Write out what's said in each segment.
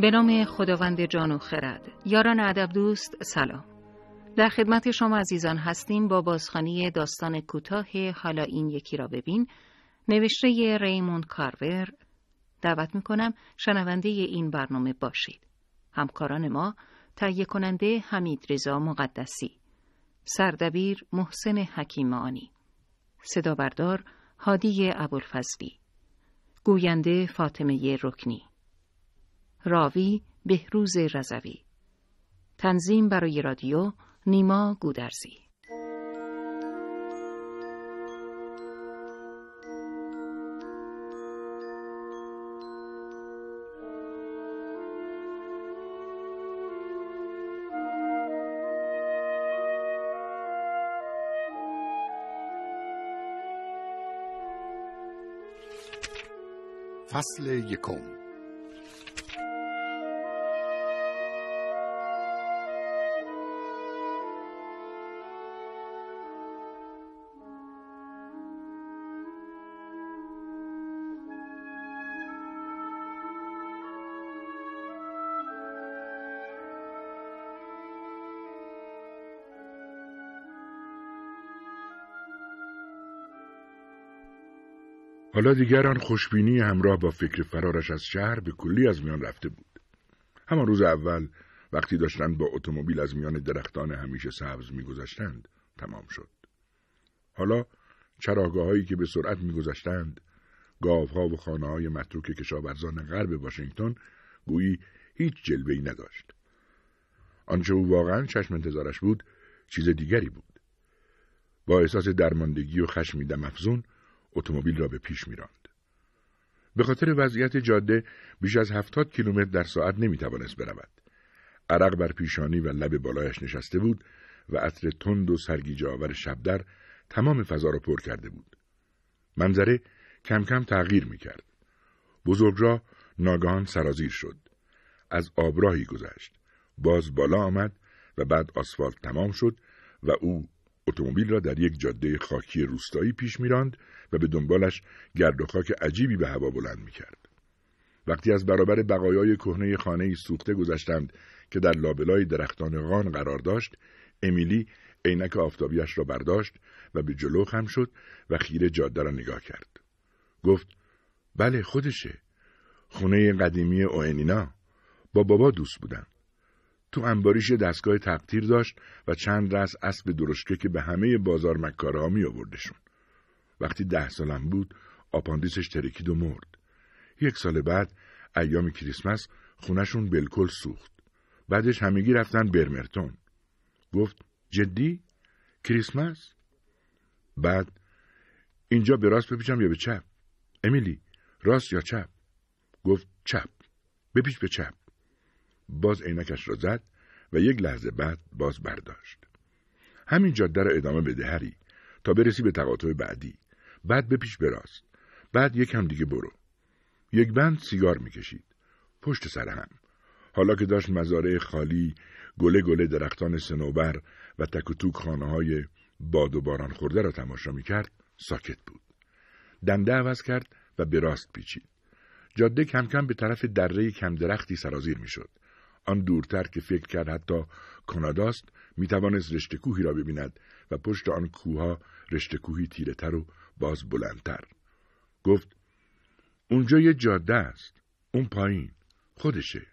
به نام خداوند جان و خرد. یاران ادب دوست سلام. در خدمت شما عزیزان هستیم با بازخوانی داستان کوتاه حالا این یکی را ببین، نوشته ریموند کارور. دعوت میکنم شنونده این برنامه باشید. همکاران ما تهیه کننده حمیدرضا مقدسی، سردبیر محسن حکیمانی، صدا بردار هادی ابوالفضلی، گوینده فاطمه رکنی، راوی بهروز رضوی، تنظیم برای رادیو نیما گودرزی. فصل یکم. حالا دیگر آن خوشبینی همراه با فکر فرارش از شهر به کلی از میان رفته بود. همان روز اول وقتی داشتند با اتومبیل از میان درختان همیشه سبز می‌گذشتند تمام شد. حالا چراگاه‌هایی که به سرعت می‌گذشتند، گاوها و خانه‌های متروک کشاورزان غرب واشنگتن گویی هیچ جلوه‌ای نداشت. آنچه او واقعاً چشم انتظارش بود چیز دیگری بود. با احساس درماندگی و خشمی دم‌افزون اتومبیل را به پیش می‌راند. به خاطر وضعیت جاده بیش از 70 کیلومتر در ساعت نمی‌توانست برود. عرق بر پیشانی و لب بالایش نشسته بود و عطر تند و سرگیجه‌آور شبدر تمام فضا را پر کرده بود. منظره کم کم تغییر می‌کرد. بزرگراه ناگهان سرازیر شد. از آبراهی گذشت. باز بالا آمد و بعد آسفالت تمام شد و او اتومبیل را در یک جاده خاکی روستایی پیش می‌راند و به دنبالش گرد و خاک عجیبی به هوا بلند می‌کرد. وقتی از برابر بقایای کهنه خانه‌ای سوخته گذشتند که در لابلای درختان غان قرار داشت، امیلی عینک آفتابیش را برداشت و به جلو خم شد و خیره جاده را نگاه کرد. گفت: بله خودشه. خونه قدیمی اوئنینا. با بابا دوست بودن. تو انباریش دستگاه تقطیر داشت و چند رأس اسب درشکه که به همه بازار مکاره‌ها می آوردشون. وقتی 10 سالم بود آپاندیسش ترکید و مرد. 1 سال بعد ایام کریسمس خونشون بالکل سوخت. بعدش همگی رفتن برمرتون. گفت: جدی؟ کریسمس؟ بعد: اینجا به راست بپیچم یا به چپ؟ امیلی راست یا چپ؟ گفت: چپ. بپیچ به چپ. باز عینکش را زد و 1 لحظه بعد باز برداشت. همین جاده را ادامه بده هری تا برسی به تقاطع بعدی. بعد بپیچ به راست. بعد یکم دیگه برو. 1 بند سیگار میکشید. پشت سر هم. حالا که داشت مزارع خالی، گله گله درختان صنوبر و تک و توک خانه‌های باد و باران خورده را تماشا میکرد، ساکت بود. دنده عوض کرد و به راست پیچید. جاده کم کم به طرف دره کم درختی سرازیر میشد. آن دورتر که فکر کرد حتی کاناداست، میتوانست رشته کوهی را ببیند و پشت آن کوهها رشته کوهی تیره تر و باز بلندتر. گفت: اونجا یه جاده است. اون پایین. خودشه.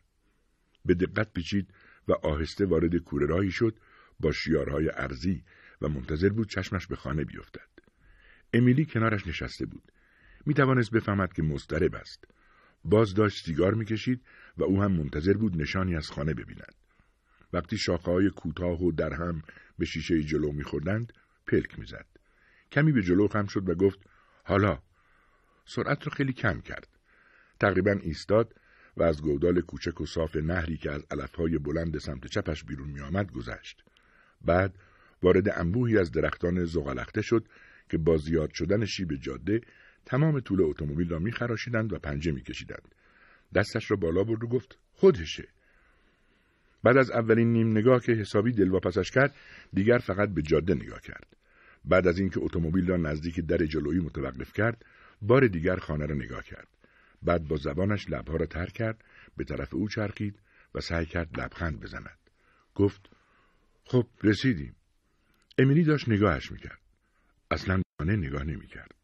به دقت پیچید و آهسته وارد کوره راهی شد با شیارهای ارضی و منتظر بود چشمش به خانه بیفتد. امیلی کنارش نشسته بود. میتوانست بفهمد که مضطرب است. باز داشت سیگار میکشید و او هم منتظر بود نشانی از خانه ببیند. وقتی شاخه‌های کوتاه و درهم به شیشه جلو میخوردند، پلک میزد. کمی به جلو خم شد و گفت: حالا. سرعت را خیلی کم کرد. تقریباً ایستاد و از گودال کوچک و صاف نهری که از علفهای بلند سمت چپش بیرون میآمد گذشت. بعد وارد انبوهی از درختان زغالخته شد که با زیاد شدن شیب جاده تمام طول اتومبیل را میخراشیدند و پنجه میکشیدند. دستش را بالا برد و گفت: خودشه. بعد از اولین نیم نگاه که حسابی دلواپسش کرد، دیگر فقط به جاده نگاه کرد. بعد از اینکه اتومبیل را نزدیک در جلویی متوقف کرد، بار دیگر خانه را نگاه کرد. بعد با زبانش لبها را تر کرد، به طرف او چرخید و سعی کرد لبخند بزند. گفت خب رسیدیم. امیلی داشت نگاهش میکرد. اصلا بانه نگاه نمیکرد.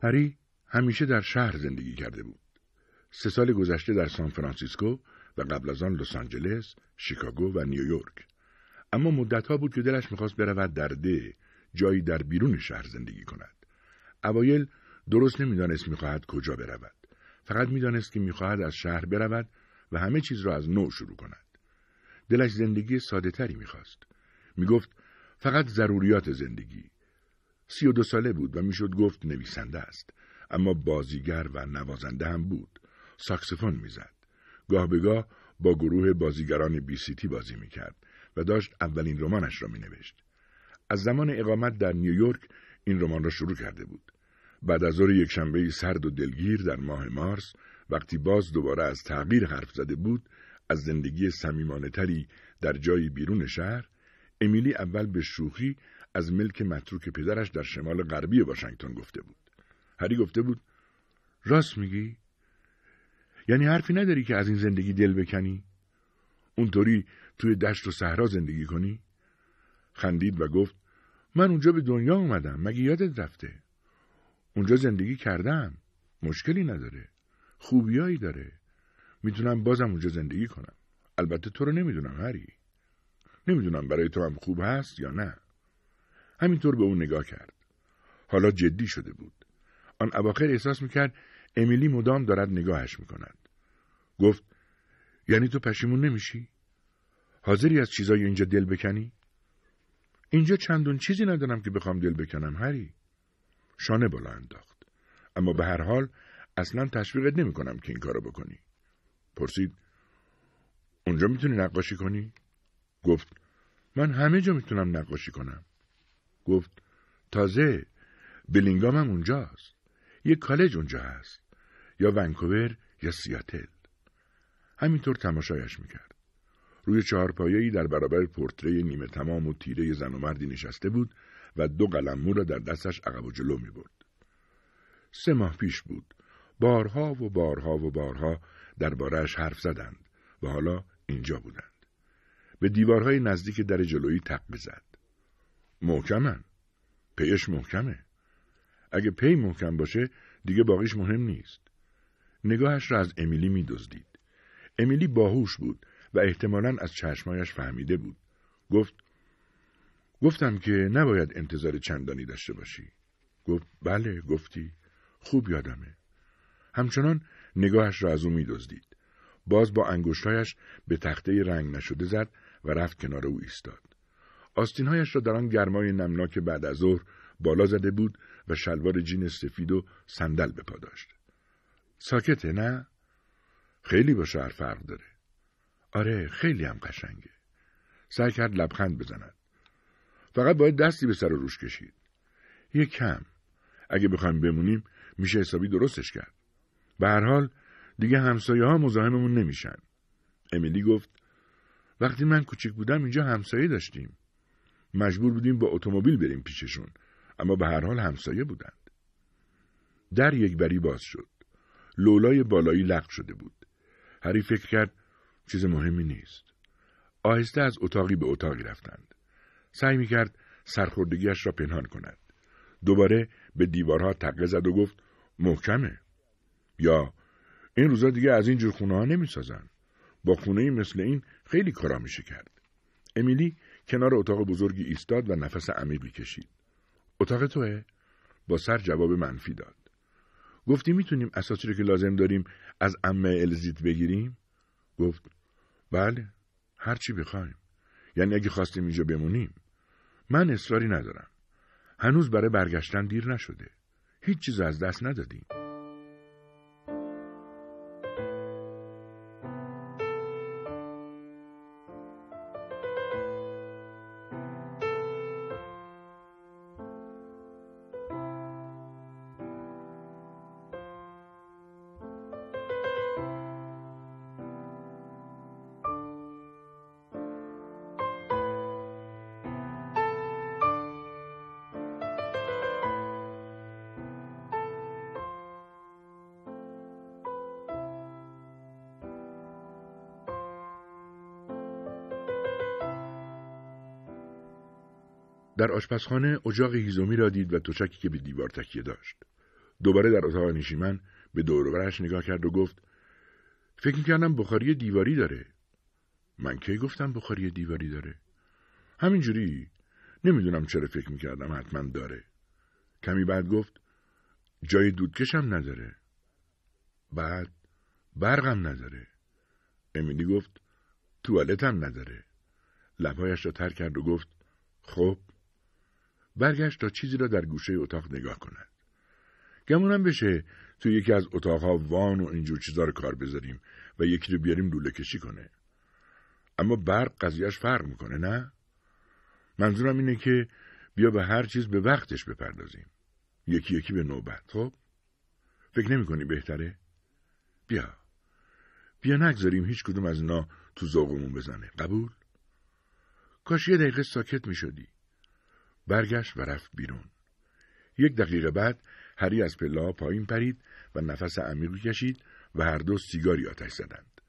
هری همیشه در شهر زندگی کرده بود. 3 سال گذشته در سان فرانسیسکو و قبل از آن لس آنجلس، شیکاگو و نیویورک. اما مدت‌ها بود که دلش می‌خواست برود در ده، جایی در بیرون شهر زندگی کند. اوایل درست نمی‌دانست می‌خواهد کجا برود. فقط می‌دانست که می‌خواهد از شهر برود و همه چیز را از نو شروع کند. دلش زندگی ساده‌تری می‌خواست. می‌گفت فقط ضروریات زندگی. 32 ساله بود و میشد گفت نویسنده است، اما بازیگر و نوازنده هم بود. ساکسیفون میزد. گاه به گاه با گروه بازیگران BCT بازی میکرد و داشت اولین رمانش را مینوشت. از زمان اقامت در نیویورک این رمان را شروع کرده بود. بعد از ظهر یکشنبه سرد و دلگیر در ماه مارس، وقتی باز دوباره از تغییر حرف زده بود، از زندگی صمیمانه‌تری در جایی بیرون شهر، امیلی اول به شوخی از ملک متروک پدرش در شمال غربی واشنگتن گفته بود. هری گفته بود راست میگی؟ یعنی حرفی نداری که از این زندگی دل بکنی؟ اونطوری توی دشت و صحرا زندگی کنی؟ خندید و گفت من اونجا به دنیا اومدم، مگه یادت رفته؟ اونجا زندگی کردم، مشکلی نداره، خوبیایی داره، میتونم بازم اونجا زندگی کنم. البته تو رو نمیدونم هری، نمیدونم برای تو هم خوب هست یا نه. همینطور به اون نگاه کرد. حالا جدی شده بود. آن اواخر احساس میکرد امیلی مدام دارد نگاهش میکند. گفت یعنی تو پشیمون نمیشی؟ حاضری از چیزای اینجا دل بکنی؟ اینجا چندون چیزی ندارم که بخوام دل بکنم هری. شانه بالا انداخت. اما به هر حال اصلا تشویقت نمیکنم که این کارو بکنی. پرسید اونجا میتونی نقاشی کنی؟ گفت من همه جا میتونم نقاشی کنم. گفت تازه بلینگام هم اونجاست. یک کالج اونجا هست. یا ونکوور یا سیاتل. همینطور تماشایش میکرد. روی 4 پایه‌ای در برابر پورتره نیمه تمام و تیره زن و مردی نشسته بود و 2 قلممو را در دستش عقب و جلو میبرد. 3 ماه پیش بود. بارها و بارها و بارها درباره‌اش حرف زدند و حالا اینجا بودند. به دیوارهای نزدیک در جلویی تق زد. محکمن. پیش محکمه. اگه پی محکم باشه دیگه باقیش مهم نیست. نگاهش را از امیلی می دزدید. امیلی باهوش بود و احتمالاً از چشمایش فهمیده بود. گفتم که نباید انتظار چندانی داشته باشی. گفت بله گفتی. خوب یادمه. همچنان نگاهش را از او می دزدید. باز با انگشتایش به تخته رنگ نشده زد و رفت کنار او ایستاد. آستینهایش را در آن گرمای نمناک بعد از ظهر بالا زده بود و شلوار جین سفید و صندل به پا داشت. ساکته نه؟ خیلی با شهر فرق داره. آره خیلی هم قشنگه. سعی کرد لبخند بزند. فقط باید دستی به سر و روش کشید. یک کم. اگه بخوایم بمونیم میشه حسابی درستش کرد. به هر حال دیگه همسایه ها مزاحممون نمیشن. امیلی گفت وقتی من کوچیک بودم اینجا همسایه داشتیم. مجبور بودیم با اتومبیل بریم پیششون، اما به هر حال همسایه بودند. در یک بری باز شد. لولای بالایی لق شده بود. هری فکر کرد چیز مهمی نیست. آهسته از اتاقی به اتاقی رفتند. سعی میکرد سرخوردگیش را پنهان کند. دوباره به دیوارها تقه زد و گفت محکمه. یا این روزا دیگه از این جور خونه ها نمیسازن. با خونه‌ای مثل این خیلی کارا میشه کرد. امیلی کنار اتاق بزرگی ایستاد و نفس عمیقی کشید. اتاق توئه؟ با سر جواب منفی داد. گفتی میتونیم اساسی رو که لازم داریم از عمه الزیت بگیریم؟ گفت بله، هر چی بخوایم. یعنی اگه خواستیم اینجا بمونیم. من اصراری ندارم. هنوز برای برگشتن دیر نشده. هیچ چیز از دست ندادیم. در آشپزخانه اجاق هیزومی را دید و تشکی که به دیوار تکیه داشت. دوباره در اتاق نشیمن به دور و برش نگاه کرد و گفت فکر می‌کردم بخاری دیواری داره. من کی گفتم بخاری دیواری داره؟ همینجوری. نمیدونم چرا فکر می‌کردم حتما داره. کمی بعد گفت جای دودکش هم نداره. بعد برقم نداره. امیلی گفت توالت هم نداره. لبهایش را تر کرد و گفت خب. برگشت تا چیزی را در گوشه اتاق نگاه کند. گمونم بشه تو یکی از اتاقها وان و اینجور چیزا رو کار بذاریم و یکی رو بیاریم لوله کشی کنه. اما برق قضیهش فرق میکنه نه؟ منظورم اینه که بیا به هر چیز به وقتش بپردازیم. یکی یکی به نوبت. خب؟ فکر نمی کنی بهتره؟ بیا نگذاریم هیچ کدوم از اینا تو ذوقمون بزنه. قبول؟ کاش یه دقیقه ساکت می شدی. برگشت و رفت بیرون. 1 دقیقه بعد هری از پله‌ها پایین پرید و نفس عمیقی کشید و هر دو سیگاری آتش زدند.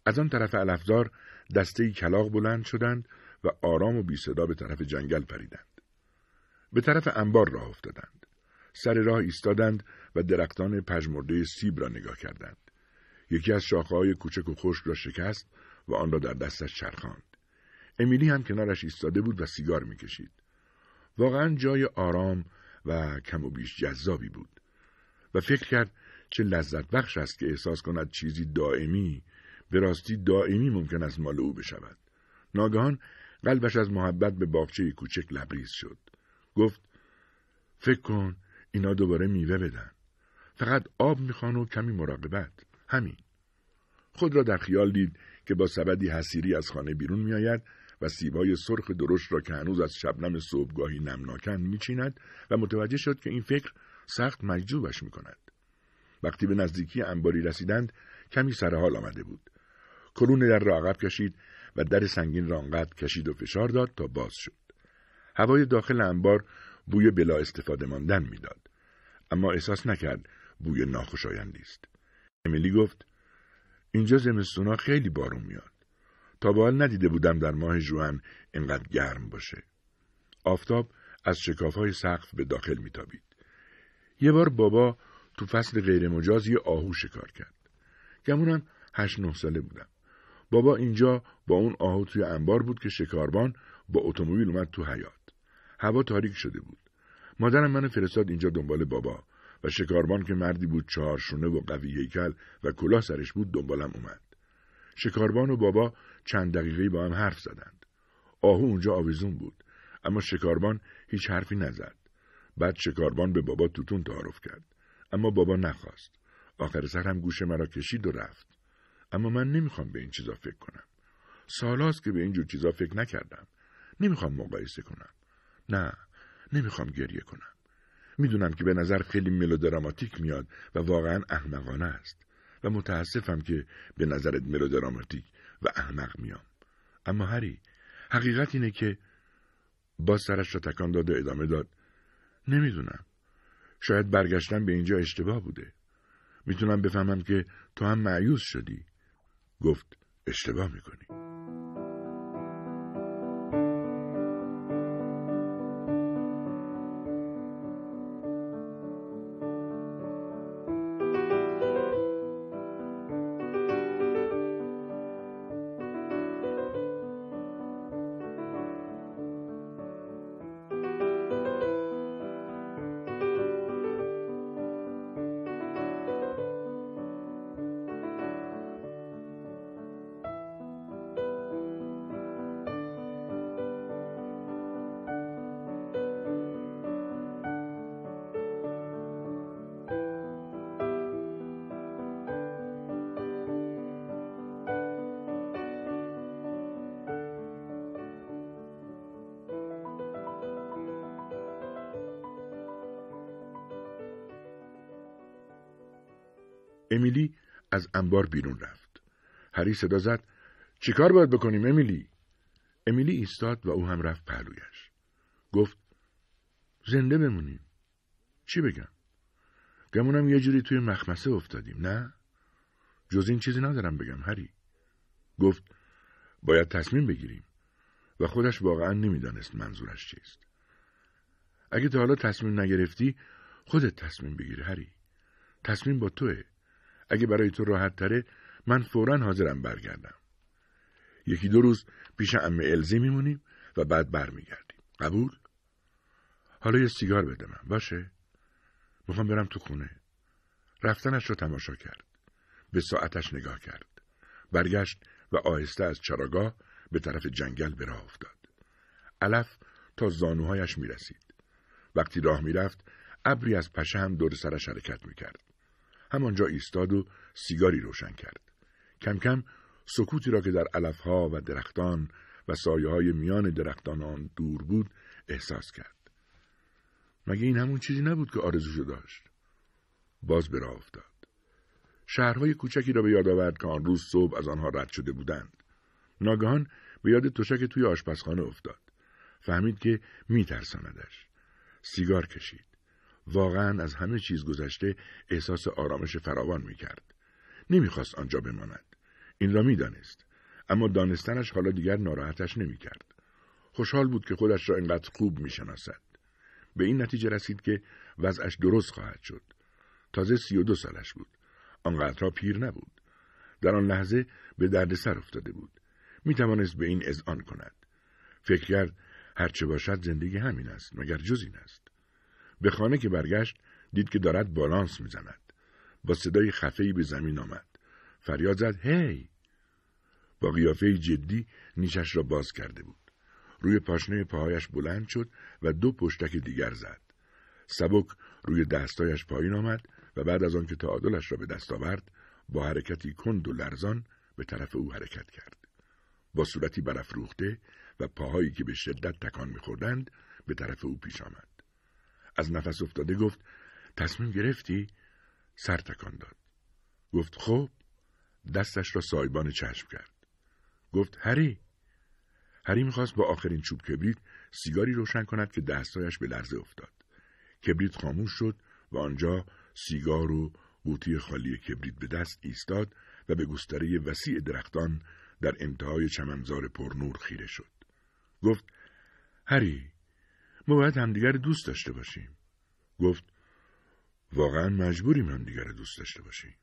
از آن طرف علفزار دسته‌ای کلاغ بلند شدند و آرام و بی صدا به طرف جنگل پریدند. به طرف انبار راه افتادند. سر راه ایستادند و درختان پژمرده سیب را نگاه کردند. یکی از شاخه‌های کوچک و خشک را شکست و آن را در دستش چرخاند. امیلی هم کنارش ایستاده بود و سیگار می‌کشید. واقعاً جای آرام و کم و بیش جذابی بود و فکر کرد چه لذت بخش است که احساس کند چیزی دائمی، به راستی دائمی ممکن است مال او بشود. ناگهان قلبش از محبت به باغچه کوچک لبریز شد. گفت فکر کن اینا دوباره میوه بدن. فقط آب میخوان و کمی مراقبت. همین. خود را در خیال دید که با سبدی حصیری از خانه بیرون میآید و سیب‌های سرخ درشت را که هنوز از شبنم صبحگاهی نمناکند میچیند و متوجه شد که این فکر سخت مجذوبش میکند. وقتی به نزدیکی انباری رسیدند کمی سرحال آمده بود. کرون در را عقب کشید و در سنگین را آنقدر کشید و فشار داد تا باز شد. هوای داخل انبار بوی بلا استفاده ماندن میداد، اما احساس نکرد بوی ناخوشایندی است. امیلی گفت اینجا زمستونا خیلی بارون میاد. تا به حال ندیده بودم در ماه ژوئن اینقدر گرم باشه. آفتاب از شکاف‌های سقف به داخل میتابید. یه بار بابا تو فصل غیر مجاز یه آهو شکار کرد. گمونم 8-9 ساله بودم. بابا اینجا با اون آهو توی انبار بود که شکاربان با اتومبیل اومد تو حیاط. هوا تاریک شده بود. مادرم منو فرستاد اینجا دنبال بابا و شکاربان که مردی بود 4 شونه و قوی هیکل و کلاه سرش بود دنبالم اومد. شکاربان و بابا چند دقیقه‌ای با هم حرف زدند. آهو اونجا آویزون بود، اما شکاربان هیچ حرفی نزد. بعد شکاربان به بابا توتون تعارف کرد، اما بابا نخواست. آخر سر هم گوش مرا کشید و رفت. اما من نمیخوام به این چیزا فکر کنم. سالاست که به این جور چیزا فکر نکردم. نمیخوام مقایسه کنم. نه، نمیخوام گریه کنم. میدونم که به نظر خیلی ملودراماتیک میاد و واقعا احمقانه است و متاسفم که به نظرت ملودراماتیک و احمق میام. اما هری، حقیقت اینه که باز سرش را تکان داد و ادامه داد. نمیدونم. شاید برگشتن به اینجا اشتباه بوده. میتونم بفهمم که تو هم مایوس شدی. گفت اشتباه میکنی. امیلی از انبار بیرون رفت. هری صدا زد: چیکار باید بکنیم امیلی؟ امیلی ایستاد و او هم رفت پهلویش. گفت: زنده بمونیم. چی بگم؟ گمونم یه جوری توی مخمسه افتادیم، نه؟ جز این چیزی ندارم بگم هری. گفت: باید تصمیم بگیریم. و خودش واقعا نمیدانست منظورش چیست. اگه تا حالا تصمیم نگرفتی، خودت تصمیم بگیر هری. تصمیم با توئه. اگه برای تو راحت تره، من فوراً حاضرم برگردم. 1-2 روز پیش عمه الزی میمونیم و بعد برمیگردیم. قبول؟ حالا یه سیگار بده من، باشه؟ میخوام برم تو خونه. رفتنش رو تماشا کرد. به ساعتش نگاه کرد. برگشت و آهسته از چراگاه به طرف جنگل به راه افتاد. علف تا زانوهایش میرسید. وقتی راه میرفت، ابری از پشه هم دور سرش حرکت میکرد. همانجا ایستاد و سیگاری روشن کرد. کم کم سکوتی را که در علفها و درختان و سایه‌های میان درختان آن دور بود احساس کرد. مگه این همون چیزی نبود که آرزوشو داشت؟ باز به راه افتاد. شهرهای کوچکی را به یاد آورد که آن روز صبح از آنها رد شده بودند. ناگهان به یاد تشک توی آشپزخانه افتاد. فهمید که میترساندش. سیگار کشید. واقعا از همه چیز گذشته احساس آرامش فراوان میکرد. نمیخواست آنجا بماند. این را میدانست. اما دانستنش حالا دیگر ناراحتش نمیکرد. خوشحال بود که خودش را اینقدر خوب میشناسد. به این نتیجه رسید که وضعش درست خواهد شد. تازه 32 سالش بود. آنقدرها پیر نبود. در آن لحظه به دردسر افتاده بود. میتوانست به این اذعان کند. فکر کرد هرچه باشد زندگی همین است، مگر جز این است. به خانه که برگشت دید که دارد بالانس میزند. با صدای خفه‌ای به زمین آمد. فریاد زد: هی! با قیافه جدی نیشش را باز کرده بود. روی پاشنه پاهایش بلند شد و 2 پشتک دیگر زد. سبک روی دستایش پایین آمد و بعد از آن که تعادلش را به دست آورد، با حرکتی کند و لرزان به طرف او حرکت کرد. با صورتی برافروخته و پاهایی که به شدت تکان می‌خوردند به طرف او پیش آمد. از نفس افتاده گفت: تصمیم گرفتی؟ سر تکان داد. گفت: خب. دستش را سایبان چشم کرد. گفت: هری. هری می‌خواست با آخرین چوب کبریت سیگاری روشن کند که دستایش به لرزه افتاد. کبریت خاموش شد و آنجا سیگار و قوطی خالی کبریت به دست ایستاد و به گستره وسیع درختان در انتهای چمنزار پرنور خیره شد. گفت: هری، ما باید همدیگر دوست داشته باشیم. گفت: واقعا مجبوریم همدیگر دوست داشته باشیم.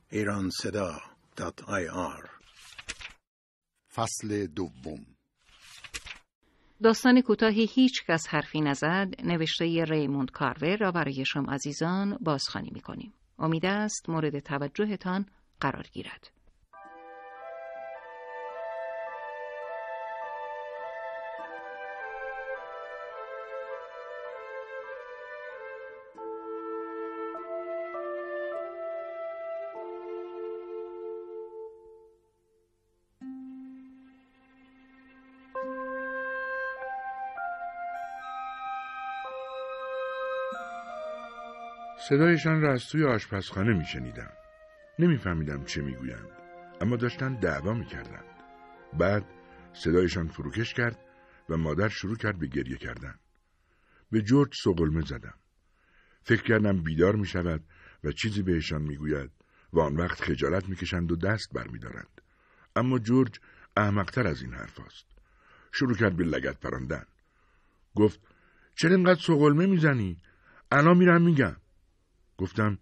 ایرانصدا.ir فصل دوم. داستان کوتاهی هیچ کس حرفی نزد نوشته ریموند کارور را برای شما عزیزان بازخوانی می‌کنیم. امید است مورد توجهتان قرار گیرد. صدایشان را از توی آشپزخانه میشنیدم. نمیفهمیدم چه میگویند، اما داشتن دعوا میکردند. بعد صدایشان فروکش کرد و مادر شروع کرد به گریه کردن. به جورج سوگلمه زدم. فکر کردم بیدار میشود و چیزی بهشان میگوید و آن وقت خجالت میکشند و دست برمیدارند. اما جورج احمق‌تر از این حرف است. شروع کرد به لگد پراندن. گفت: چرا اینقدر سوگلمه میزنی؟ الان میرم میگم. گفتم: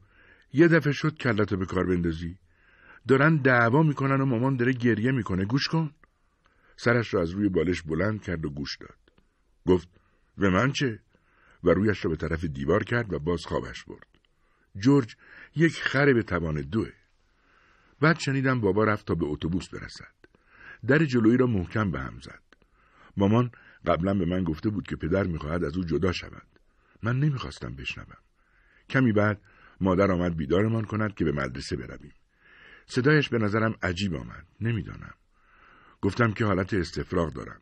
یه دفعه شد کلتو به کار بندازی؟ دارن دعوا میکنن و مامان داره گریه میکنه، گوش کن. سرش را از روی بالش بلند کرد و گوش داد. گفت: به من چه؟ و رویش را به طرف دیوار کرد و باز خوابش برد. جورج یک خر به توان 2. بعد شنیدم بابا رفت تا به اتوبوس برسد. در جلویی را محکم به هم زد. مامان قبلا به من گفته بود که پدر میخواهد از او جدا شود. من نمیخواستم بشنوم. کمی بعد مادر آمد بیدارمان کند که به مدرسه برویم. صدایش به نظرم عجیب آمد. نمیدانم. گفتم که حالت استفراغ دارم.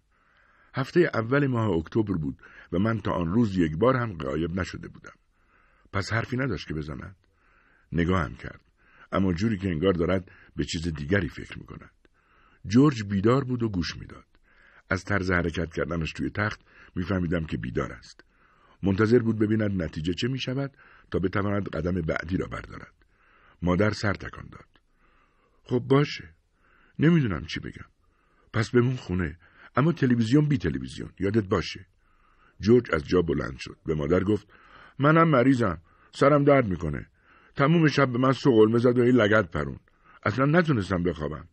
هفته اول ماه اکتبر بود و من تا آن روز یک بار هم غایب نشده بودم. پس حرفی نداشت که بزند. نگاهم کرد، اما جوری که انگار دارد به چیز دیگری فکر میکند. جورج بیدار بود و گوش میداد. از طرز حرکت کردنش توی تخت میفهمیدم که بیدار است. منتظر بود ببیند نتیجه چه میشود تا بتواند قدم بعدی را بردارد. مادر سر تکان داد. خب باشه. نمیدونم چی بگم. پس بمون خونه، اما تلویزیون بی تلویزیون، یادت باشه. جورج از جا بلند شد. به مادر گفت منم مریضم، سرم درد میکنه. تموم شب به من سوغلمه زد و این لگد پرون. اصلا نتونستم بخوابم.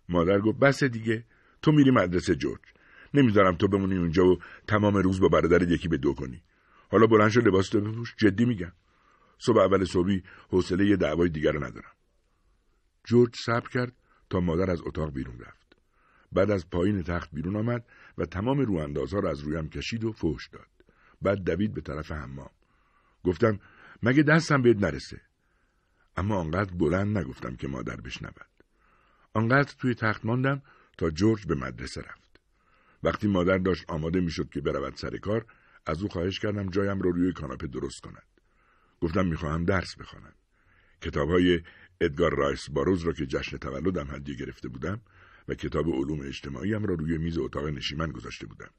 مادر گفت بس دیگه، تو میری مدرسه جورج. نمیذارم تو بمونی اونجا و تمام روز با برادرت یکی به دو کنی. حالا بلند شو لباستو بپوش، جدی میگم. صبح اول صبحی حوصله یه دعوای دیگر رو ندارم. جورج صبر کرد تا مادر از اتاق بیرون رفت. بعد از پایین تخت بیرون آمد و تمام رواندازها رو از رویم کشید و فحش داد. بعد دوید به طرف حمام. گفتم مگه دستم بهت نرسه؟ اما آنقدر بلند نگفتم که مادر بشنود. آنقدر توی تخت ماندم تا جورج به مدرسه رفت. وقتی مادر داشت آماده میشد که برود سر کار، از او خواهش کردم جایم رو روی کاناپه درست کند. گفتم میخواهم درس بخوانم. کتاب‌های ادگار رایس باروز را که جشن تولدم هدیه گرفته بودم و کتاب علوم اجتماعیم را روی میز اتاق نشیمن گذاشته بودم.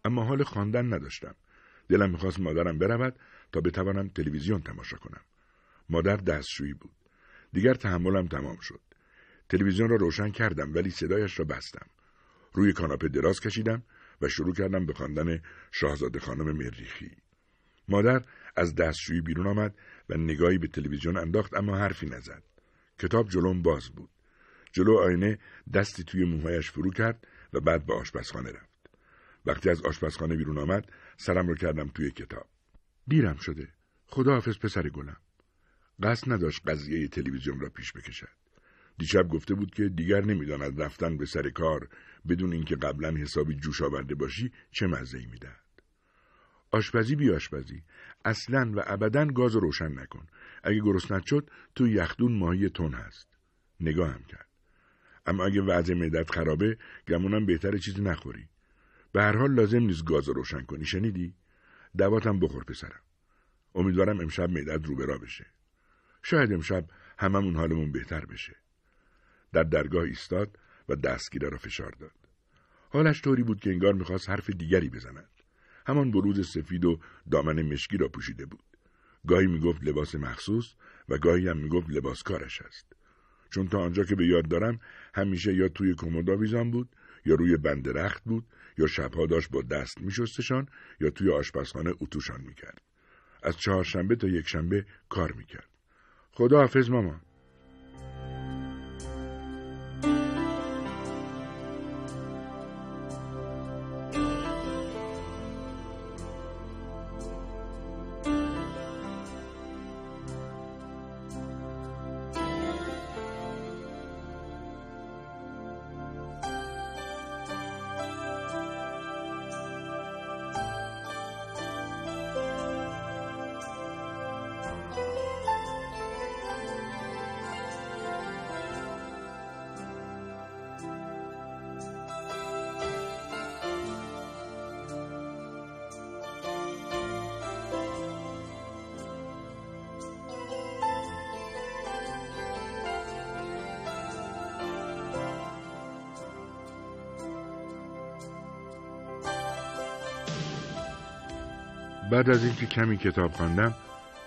اما حال خواندن نداشتم. دلم میخواست مادرم برود تا بتوانم تلویزیون تماشا کنم. مادر دستشویی بود. دیگر تحملم تمام شد. تلویزیون را روشن کردم ولی صدایش را بستم. روی کاناپه دراز کشیدم و شروع کردم به خواندن شاهزاده خانم مریخی. مادر از دستشویی بیرون آمد و نگاهی به تلویزیون انداخت اما حرفی نزد. کتاب جلوم باز بود. جلو آینه دستی توی موهایش فرو کرد و بعد به آشپزخانه رفت. وقتی از آشپزخانه بیرون آمد سرم رو کردم توی کتاب. دیرم شده. خداحافظ پسر گلم. قصد نداشت قضیه تلویزیون را پیش بکشد. دیشب گفته بود که دیگر نمیداند رفتن به سر کار بدون اینکه قبلا حسابی جوش آورده باشی چه مزه‌ای میدهد. آشپزی بی آشپزی، اصلاً و ابداً گاز روشن نکن. اگه گرسنت شد تو یخدون ماهی تن هست. نگاهم کرد. اما اگه وضع معدت خرابه گمونم بهتره چیزی نخوری. به هر حال لازم نیست گاز روشن کنی، شنیدی؟ دواتم بخور پسرم. امیدوارم امشب معدت رو به راه بشه. شاید امشب هممون حالمون بهتر بشه. در درگاه ایستاد و دستگیره را فشار داد. حالش طوری بود که انگار میخواست حرف دیگری بزند. همان بلوز سفید و دامن مشکی را پوشیده بود. گاهی میگفت لباس مخصوص و گاهی هم میگفت لباس کارش است. چون تا آنجا که به یاد دارم همیشه یا توی کمد آویزان بود یا روی بند رخت بود یا شبها داشت با دست میشستشان یا توی آشپزخانه اتوشان میکرد. از چهارشنبه تا یکشنبه کار میکرد. خداحافظ مامان. بعد از اینکه کمی کتاب خواندم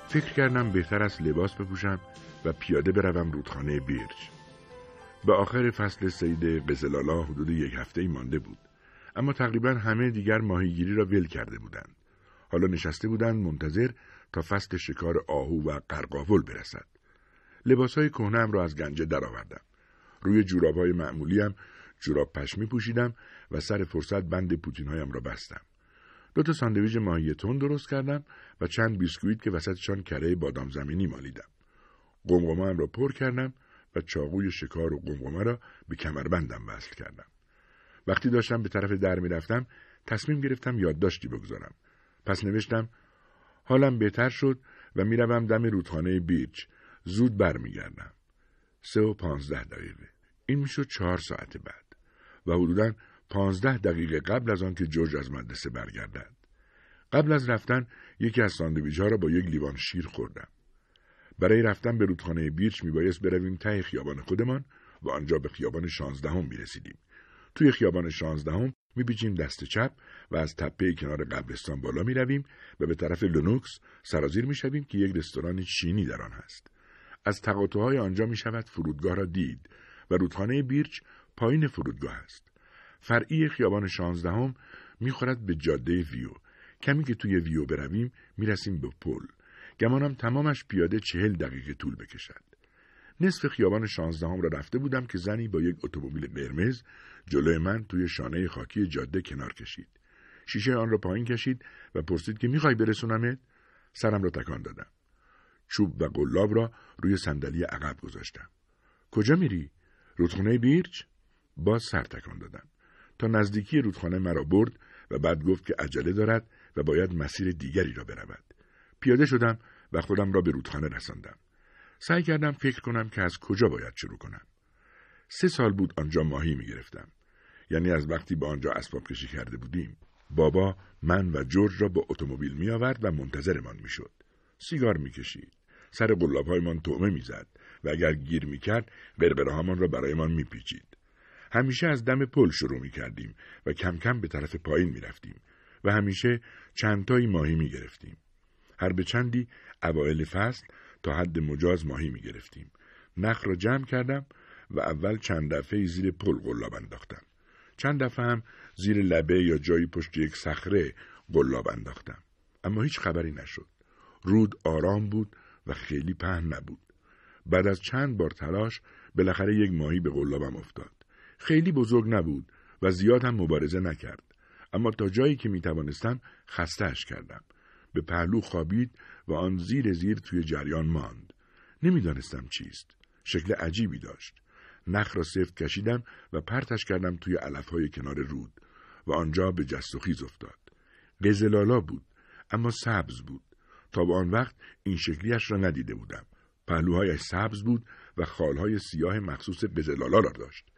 فکر کردم بهتر است لباس بپوشم و پیاده بروم رودخانه بیرج. به آخر فصل صید قزلالا حدود 1 هفته مانده بود، اما تقریبا همه دیگر ماهیگیری را ول کرده بودند. حالا نشسته بودند منتظر تا فصل شکار آهو و قرقاول برسد. لباسهای کهنه‌ام را از گنجه درآوردم. روی جوراب‌های معمولیم جوراب پشمی پوشیدم و سر فرصت بند پوتین‌هایم را بستم. 2 ساندویچ ماهی تن درست کردم و چند بیسکویت که وسطشان کره بادام زمینی مالیدم. قمقمه‌ام را پر کردم و چاقوی شکار و قمقمه را به کمربندم وصل کردم. وقتی داشتم به طرف در می‌رفتم تصمیم گرفتم یادداشتی بگذارم. پس نوشتم حالم بهتر شد و میروم دم رودخانه بیرچ. زود برمیگردم. 3:15. این میشد 4 ساعت بعد و حدوداً 15 دقیقه قبل از آن که جورج از مدرسه برگردد. قبل از رفتن یکی از ساندویچ‌ها را با یک لیوان شیر خوردم. برای رفتن به رودخانه بیرچ میبایست برویم ته خیابان خودمان و آنجا به خیابان 16 میرسیدیم. توی خیابان 16 میپیچیم دست چپ و از تپه کنار قبرستان بالا میرویم و به طرف لونوکس سرازیر میشویم که یک رستوران چینی در آن هست. از تقاطع‌های آنجا میشود فرودگاه را دید و رودخانه بیرچ پایین فرودگاه است. فرعی خیابان 16 میخورد به جاده ویو. کمی که توی ویو برویم میرسیم به پل. گمانم تمامش پیاده 40 دقیقه طول بکشد. نصف خیابان 16 را رفته بودم که زنی با یک اتومبیل قرمز جلوی من توی شانه خاکی جاده کنار کشید. شیشه آن را پایین کشید و پرسید که میخوای برسونمت؟ سرم را تکان دادم. چوب و قلاب را روی صندلی عقب گذاشتم. کجا میری؟ رودخانه بیرچ؟ باز سر تکان دادم. تا نزدیکی رودخانه مرا برد و بعد گفت که عجله دارد و باید مسیر دیگری را برود. پیاده شدم و خودم را به رودخانه رساندم. سعی کردم فکر کنم که از کجا باید شروع کنم. 3 سال بود آنجا ماهی می‌گرفتم. یعنی از وقتی با آنجا اسباب کشی کرده بودیم. بابا من و جورج را با اتومبیل می‌آورد و منتظرمان می‌شد. سیگار می‌کشید. سر قلاب‌هایمان طعمه می‌زد و اگر گیر می‌کرد قرقره‌هامان را برایمان می‌پیچید. همیشه از دم پل شروع می‌کردیم و کم کم به طرف پایین می‌رفتیم و همیشه چند تایی ماهی می‌گرفتیم. هر به چندی اوایل فصل تا حد مجاز ماهی می‌گرفتیم. نخ را جمع کردم و اول چند دفعه زیر پل قلاب انداختم. چند دفعه هم زیر لبه یا جایی پشت یک صخره قلاب انداختم. اما هیچ خبری نشد. رود آرام بود و خیلی پهن نبود. بعد از چند بار تلاش بالاخره یک ماهی به قلابم افتاد. خیلی بزرگ نبود و زیاد هم مبارزه نکرد. اما تا جایی که میتوانستم خسته‌اش کردم. به پهلو خوابید و آن زیر توی جریان ماند. نمیدانستم چیست. شکل عجیبی داشت. نخ را سفت کشیدم و پرتش کردم توی علف‌های کنار رود و آنجا به جست و خیز افتاد. قزلالا بود، اما سبز بود. تا به آن وقت این شکلیش را ندیده بودم. پهلوهایش سبز بود و خالهای سیاه مخصوص قزلالا را داشت.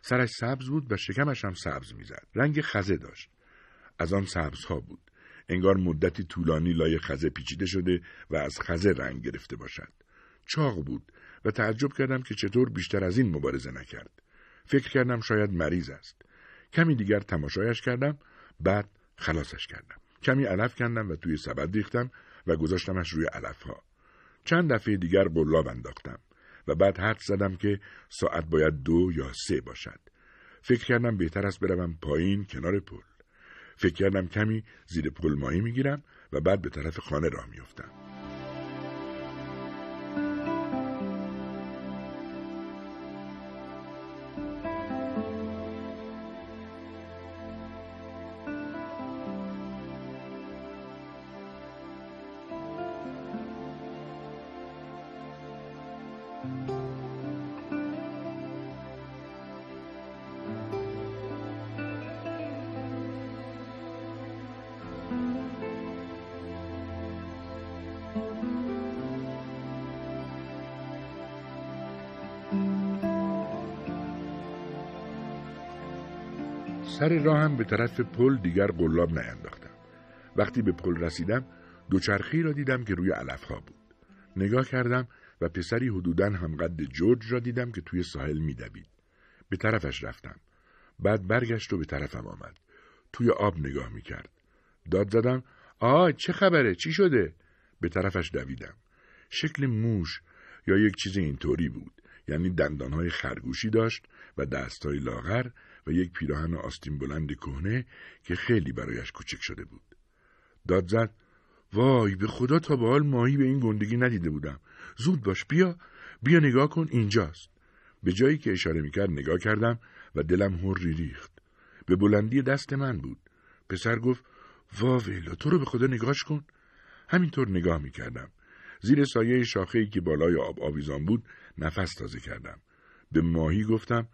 سرش سبز بود و شکمش هم سبز می‌زد. رنگ خزه داشت. از آن سبزها بود. انگار مدتی طولانی لای خزه پیچیده شده و از خزه رنگ گرفته باشد. چاق بود و تعجب کردم که چطور بیشتر از این مبارزه نکرد. فکر کردم شاید مریض است. کمی دیگر تماشایش کردم، بعد خلاصش کردم. کمی علف کندم و توی سبد ریختم و گذاشتمش روی علفها. چند دفعه دیگر قلاب انداختم و بعد حدس زدم که ساعت باید 2 یا 3 باشد. فکر کردم بهتر است بروم پایین کنار پل. فکر کردم کمی زیر پل ماهی میگیرم و بعد به طرف خانه راه میافتم. سر راهم به طرف پل دیگر قلاب نینداختم. وقتی به پل رسیدم دوچرخی را دیدم که روی علفها بود. نگاه کردم و پسری حدوداً همقد جورج را دیدم که توی ساحل می‌دوید. به طرفش رفتم. بعد برگشت و به طرفم آمد. توی آب نگاه می‌کرد. داد زدم: چه خبره؟ چی شده؟ به طرفش دویدم. شکل موش یا یک چیز اینطوری بود. یعنی دندانهای خرگوشی داشت و دستهای لاغر و یک پیراهن آستین بلند کهنه که خیلی برایش کوچک شده بود. داد زد: وای به خدا تا به حال ماهی به این گندگی ندیده بودم. زود باش، بیا نگاه کن، اینجاست. به جایی که اشاره میکرد نگاه کردم و دلم هوری ریخت. به بلندی دست من بود. پسر گفت: وا ویلا، تو رو به خدا نگاهش کن. همینطور نگاه میکردم. زیر سایه شاخه‌ای که بالای آب آویزان بود نفس تازه کردم. به ماهی گفتم: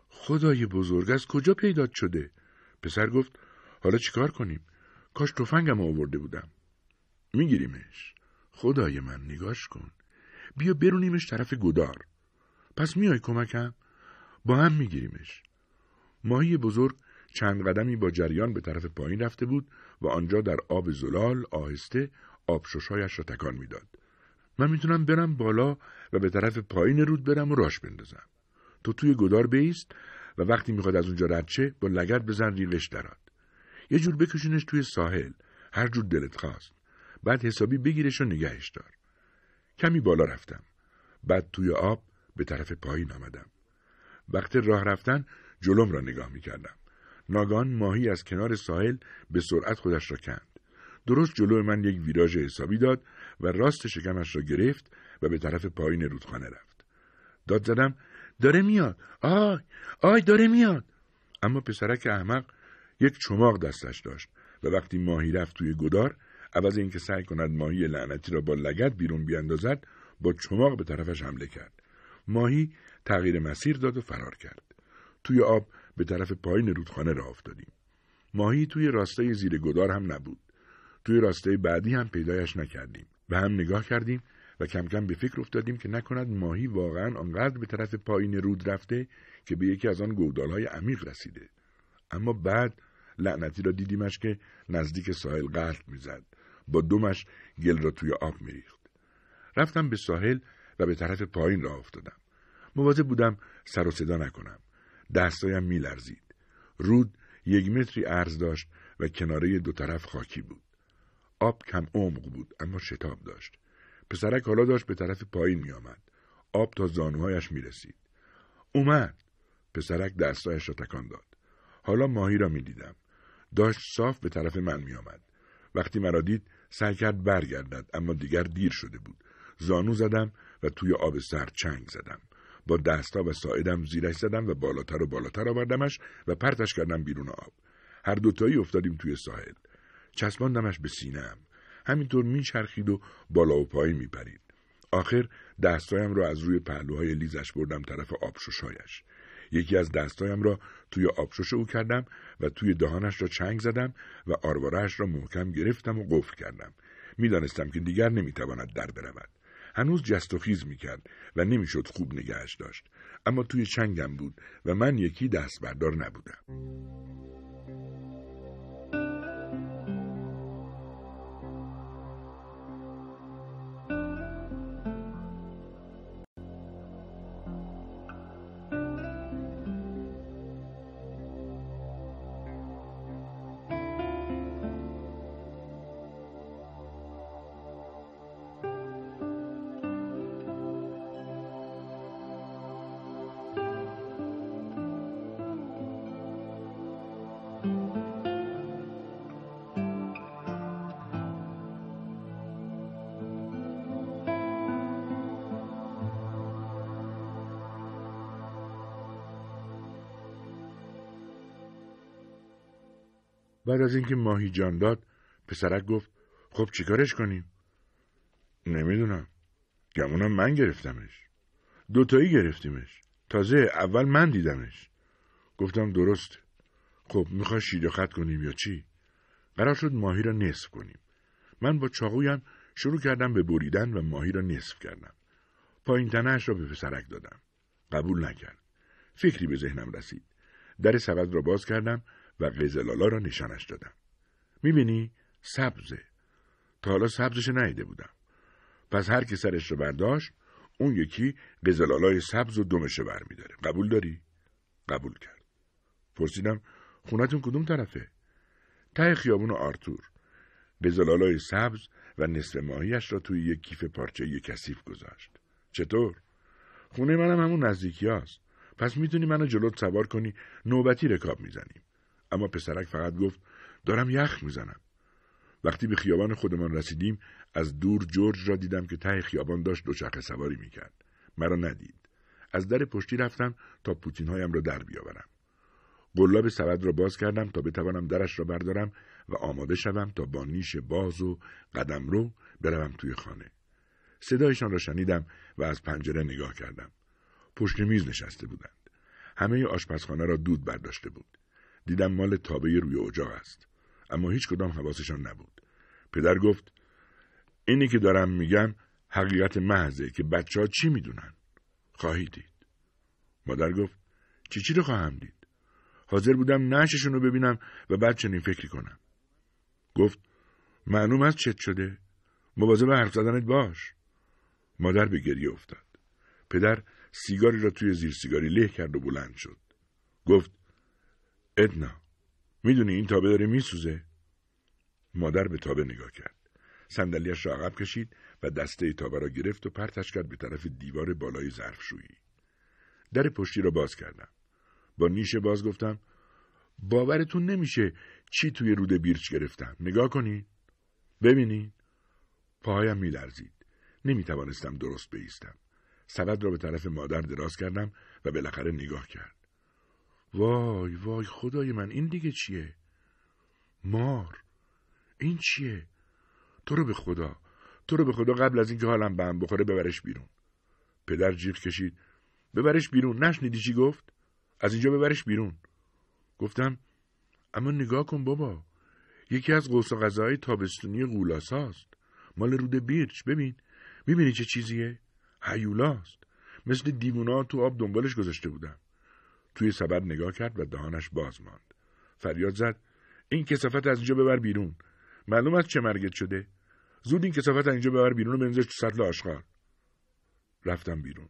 خدای بزرگ، از کجا پیدا شده؟ پسر گفت: حالا چیکار کنیم؟ کاش تفنگم آورده بودم. میگیریمش. خدای من نگاش کن. بیا برونیمش طرف گودار. پس میای کمکم؟ با هم میگیریمش. ماهی بزرگ چند قدمی با جریان به طرف پایین رفته بود و آنجا در آب زلال آهسته آبشوش‌هایش را تکان میداد. من میتونم برم بالا و به طرف پایین رود برم و راش بندازم. تو توی گودار بایست و وقتی میخواد از اونجا رد شه با لگد بزن ریغش درات. یه جور بکشونش توی ساحل، هر جور دلت خواست. بعد حسابی بگیرش و نگهش دار. کمی بالا رفتم. بعد توی آب به طرف پایین آمدم. وقت راه رفتن جلوم را نگاه میکردم. ناگهان ماهی از کنار ساحل به سرعت خودش را کند. درست جلو من یک ویراژ حسابی داد و راست شکمش را گرفت و به طرف پایین رودخانه رفت. داد زدم داره میاد. آی داره میاد. اما پسرک احمق یک چماق دستش داشت و وقتی ماهی رفت توی گودار، عوض اینکه سعی کند ماهی لعنتی را با لگد بیرون بیاندازد، با چماق به طرفش حمله کرد. ماهی تغییر مسیر داد و فرار کرد. توی آب به طرف پایین رودخانه راه افتادیم. ماهی توی راستای زیر گودار هم نبود. توی راستای بعدی هم پیدایش نکردیم. به هم نگاه کردیم و کم کم به فکر افتادیم که نکند ماهی واقعا آنقدر به طرف پایین رود رفته که به یکی از آن گودال‌های عمیق رسیده. اما بعد لعنتی را دیدیمش که نزدیک ساحل غلط میزد. با دمش گل را توی آب میریخت. رفتم به ساحل و به طرف پایین راه افتادم. مواظب بودم سر و صدا نکنم. دستایم میلرزید. رود 1 متری عرض داشت و کناره دو طرف خاکی بود. آب کم عمق بود اما شتاب داشت. پسرک حالا داشت به طرف پایین می آمد. آب تا زانوهایش می رسید. اومد. پسرک دستایش را تکان داد. حالا ماهی را می دیدم. داشت صاف به طرف من می آمد. وقتی مرا دید سعی کرد برگردد اما دیگر دیر شده بود. زانو زدم و توی آب سرد چنگ زدم. با دستا و ساعدم زیرش زدم و بالاتر و بالاتر آوردمش و پرتش کردم بیرون آب. هر دوتایی افتادیم توی ساحل. چسباندمش به سینه‌ام. همینطور میچرخید و بالا و پایین میپرید. آخر دستایم را از روی پهلوهای لیزش بردم طرف آبشوشایش. یکی از دستایم را توی آبشوش او کردم و توی دهانش را چنگ زدم و آرواره‌اش را محکم گرفتم و قفل کردم. میدانستم که دیگر نمیتواند در برود. هنوز جست و خیز میکرد و نمیشد خوب نگهش داشت. اما توی چنگم بود و من یکی دست بردار نبودم. بعد از اینکه ماهی جان داد، پسرک گفت خب چیکارش کنیم؟ نمیدونم. گمونم من گرفتمش. دوتایی گرفتیمش. تازه اول من دیدمش. گفتم درست. خب میخوای شیده خط کنیم یا چی؟ قرار شد ماهی را نصف کنیم. من با چاقویم شروع کردم به بریدن و ماهی را نصف کردم. پایین تنه‌اش را به پسرک دادم. قبول نکرد. فکری به ذهنم رسید. در سبد را باز کردم و قزلالا را نشانش دادم. میبینی؟ سبزه. تا حالا سبزش ندیده بودم. پس هر کی سرش رو برداشت، اون یکی قزلالای سبز و دمش رو برمی‌داره. قبول داری؟ قبول کرد. پرسیدم خونتون کدوم طرفه؟ ته خیابون آرتور. قزلالای سبز و نصف ماهیش را توی یک کیف پارچه‌ای کثیف گذاشت. چطور؟ خونه منم همون نزدیکی هاست. پس میتونی منو جلوت سوار کنی، نوبتی رکاب میزنیم. اما پسرک فقط گفت دارم یخ میزنم. وقتی به خیابان خودمان رسیدیم از دور جورج را دیدم که ته خیابان داشت دوچرخه سواری میکرد. مرا ندید. از در پشتی رفتم تا پوتینهایم را در بیاورم. قلاب سبد را باز کردم تا بتوانم درش را بردارم و آماده شوم تا با نیش باز و قدمرو بروم توی خانه. صدایشان را شنیدم و از پنجره نگاه کردم. پشت میز نشسته بودند. همه آشپزخانه را دود برداشته بود. دیدم مال تابه روی اجاق است. اما هیچ کدام حواسشان نبود. پدر گفت اینی که دارم میگم حقیقت محضه که بچه‌ها چی میدونن؟ خواهی دید. مادر گفت چی رو خواهم دید؟ حاضر بودم نعششون رو ببینم و بعد چنین فکری کنم. گفت معلوم است چت شده. مواظب حرف زدنت باش. مادر به گریه افتاد. پدر سیگاری را توی زیر سیگاری له کرد و بلند شد. گفت ادنا میدونی این تابه داره میسوزه؟ مادر به تابه نگاه کرد. صندلیاش را عقب کشید و دسته تابه را گرفت و پرتش کرد به طرف دیوار بالای ظرفشویی. در پشتی را باز کردم. با نیش باز گفتم باورتون نمیشه چی توی رود بیرچ گرفتم. نگاه کنین. ببینین. پاهایم میلرزید. نمیتوانستم درست بایستم. سبد را به طرف مادر دراز کردم و بالاخره نگاه کرد. وای وای خدای من، این دیگه چیه؟ مار. این چیه؟ تو رو به خدا قبل از اینکه حالم به هم بخوره ببرش بیرون. پدر جیغ کشید ببرش بیرون. نشنیدی چی گفت؟ از اینجا ببرش بیرون. گفتم اما نگاه کن بابا، یکی از قوس قزح‌های تابستونی غولاساست. مال رود بیرچ. ببینی چه چیزیه؟ هیولاست. مثل دیوونا تو آب دنبالش گذاشته بودم. توی سبد نگاه کرد و دهانش باز ماند. فریاد زد این کثافت از اینجا ببر بیرون. معلوم است چه مرگت شده. زود این کثافت از اینجا ببر بیرون و بنزش تو سطل آشغال. رفتم بیرون.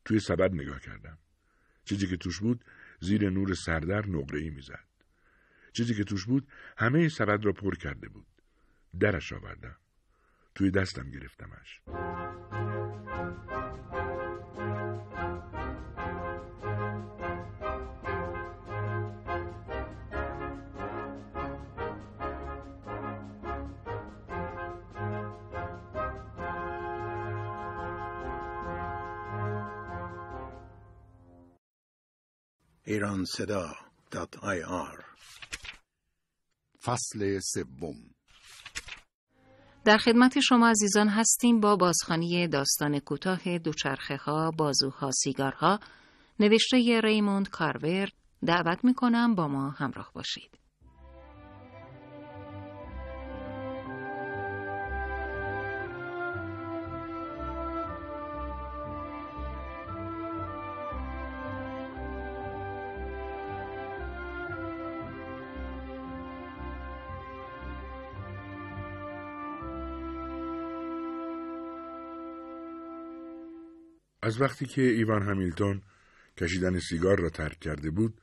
توی سبد نگاه کردم. چیزی که توش بود زیر نور سردر نقره‌ای میزد. چیزی که توش بود همه سبد را پر کرده بود. درش آوردم. توی دستم گرفتمش. Iranseda.ir فصل سوم. در خدمت شما عزیزان هستیم با بازخوانی داستان کوتاه دوچرخه‌ها، بازوها، سیگارها، نوشته ریموند کارور. دعوت می‌کنم با ما همراه باشید. از وقتی که ایوان همیلتون کشیدن سیگار را ترک کرده بود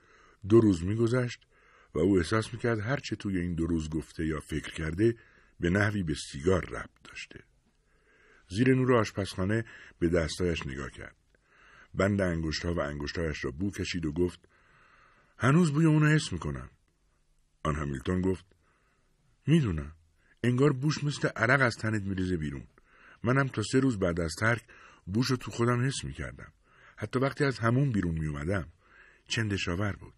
2 روز می‌گذشت و او احساس می‌کرد هر چه توی این 2 روز گفته یا فکر کرده به نحوی به سیگار ربط داشته. زیر نور آشپزخانه به دستایش نگاه کرد. بند انگشت‌ها و انگشتایش را بو کشید و گفت هنوز بوی اونو حس می‌کنم. آن همیلتون گفت میدونم. انگار بوش مثل عرق از تنت میریزه بیرون. منم تا 3 روز بعد از ترک بوش رو تو خودم حس می‌کردم. حتی وقتی از همون بیرون میومدم. چندشاور بود.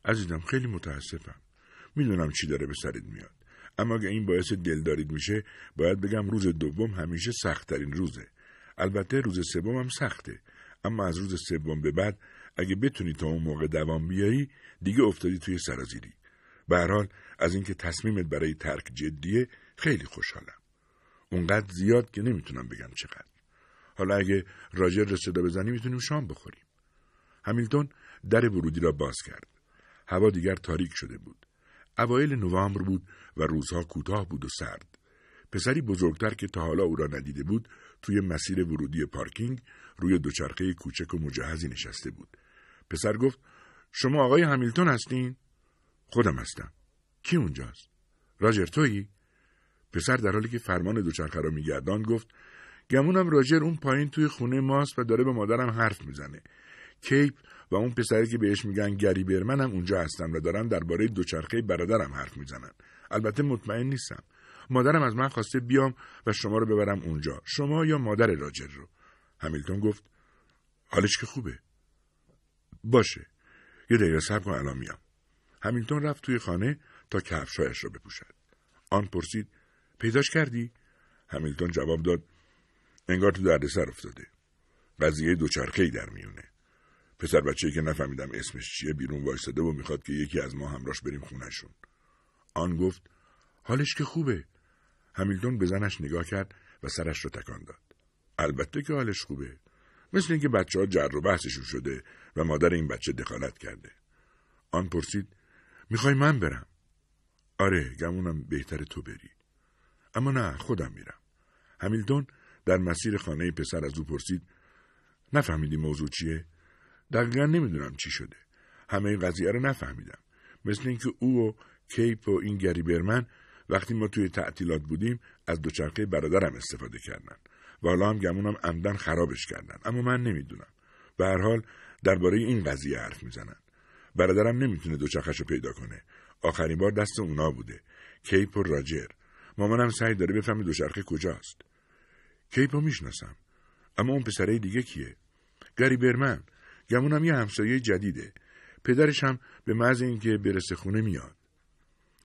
عزیزم خیلی متاسفم. میدونم چی داره به سرت میاد. اما اگه این باعث دلدارید میشه باید بگم روز دوم همیشه سخت‌ترین روزه. البته روز سوم هم سخته. اما از روز سوم به بعد اگه بتونی تا اون موقع دوام بیاری دیگه افتادی توی سرازیری. به هر حال از اینکه تصمیمت برای ترک جدیه خیلی خوشحالم. اونقدر زیاد که نمیتونم بگم چقدر. حالا اگه راجر را صدا بزنی میتونیم شام بخوریم. همیلتون در ورودی را باز کرد. هوا دیگر تاریک شده بود. اوایل نوامبر بود و روزها کوتاه بود و سرد. پسری بزرگتر که تا حالا او را ندیده بود توی مسیر ورودی پارکینگ روی دوچرخه کوچک و مجهزی نشسته بود. پسر گفت شما آقای همیلتون هستین؟ خودم هستم. کی اونجاست؟ راجر تویی؟ پسر در حالی که فرمان دوچرخه را میگرداند گفت گمونم راجر اون پایین توی خونه ماست و داره به مادرم حرف میزنه. کیپ و اون پسری که بهش میگن گری برمن هم اونجا هستن و دارن درباره دوچرخه برادرم حرف میزنن. البته مطمئن نیستم. مادرم از من خواسته بیام و شما رو ببرم اونجا. شما یا مادر راجر رو. همیلتون گفت حالش که خوبه. باشه. یه دقیقه صبر کن الان میام. همیلتون رفت توی خانه تا کفشایش رو بپوشد. آن پرسید پیداش کردی؟ همیلتون جواب داد انگار تو دردسر افتاده. قضیه دوچرخه‌ای در میونه. پسر بچه‌ای که نفهمیدم اسمش چیه بیرون وایساده و میخواد که یکی از ما همراهش بریم خونه‌شون. آن گفت حالش که خوبه. همیلتون به زنش نگاه کرد و سرش رو تکان داد. البته که حالش خوبه. مثل اینکه بچه‌ها جر و بحثشون شده و مادر این بچه دخالت کرده. آن پرسید میخوای من برم؟ آره، گمونم بهتره تو بری. اما نه، خودم میرم. همیلتون در مسیر خانه پسر از او پرسید نفهمیدی موضوع چیه؟ دقیقا نمیدونم چی شده. همه این قضیه رو نفهمیدم. مثل اینکه او و کیپ و این گری برمن وقتی ما توی تعطیلات بودیم از دوچرخه برادرم استفاده کردن و حالا هم گمونم عمدن خرابش کردن، اما من نمیدونم. به هر حال درباره این قضیه حرف میزنن. برادرم نمیتونه دوچرخه‌شو پیدا کنه. آخرین بار دست اونا بوده، کیپ و راجر. مامانم سعی داره بفهمه دوچرخه کجاست. کیپو میشناسم، اما اون پسره دیگه کیه؟ گری برمن. گمونم یه همسایه جدیده. پدرش هم به محض اینکه برسه خونه میاد.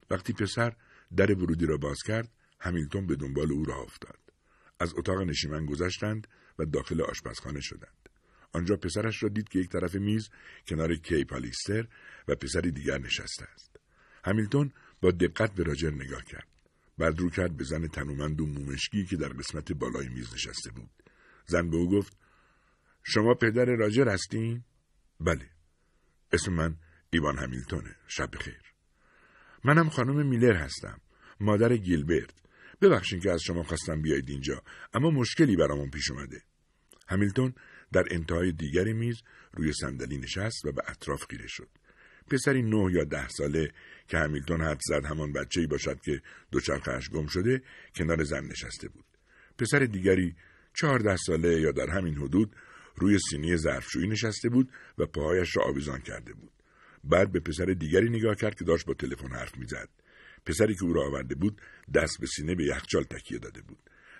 وقتی پسر در ورودی را باز کرد، همیلتون به دنبال او راه افتاد. از اتاق نشیمن گذشتند و داخل آشپزخانه شدند. آنجا پسرش را دید که یک طرف میز کنار کیپ آلیستر و پسری دیگر نشسته است. همیلتون با دقت به راجر نگاه کرد. بعد رو کرد به زن تنومند و مومشکی که در قسمت بالای میز نشسته بود. زن به او گفت شما پدر راجر هستین؟ بله. اسم من ایوان همیلتونه. شب بخیر. منم خانم میلر هستم، مادر گیلبرت. ببخشید که از شما خواستم بیایید اینجا، اما مشکلی برامون پیش اومده. همیلتون در انتهای دیگر میز روی صندلی نشست و به اطراف خیره شد. پسری 9 یا 10 ساله که همیلتون حد زد همان بچه‌ای باشد که دوچرخه‌اش گم شده کنار زن نشسته بود. پسر دیگری 14 ساله یا در همین حدود روی سینی ظرفشویی نشسته بود و پاهایش را آویزان کرده بود. بعد به پسر دیگری نگاه کرد که داشت با تلفن حرف میزد. پسری که او را آورده بود دست به سینه به یخچال تکیه داده بود.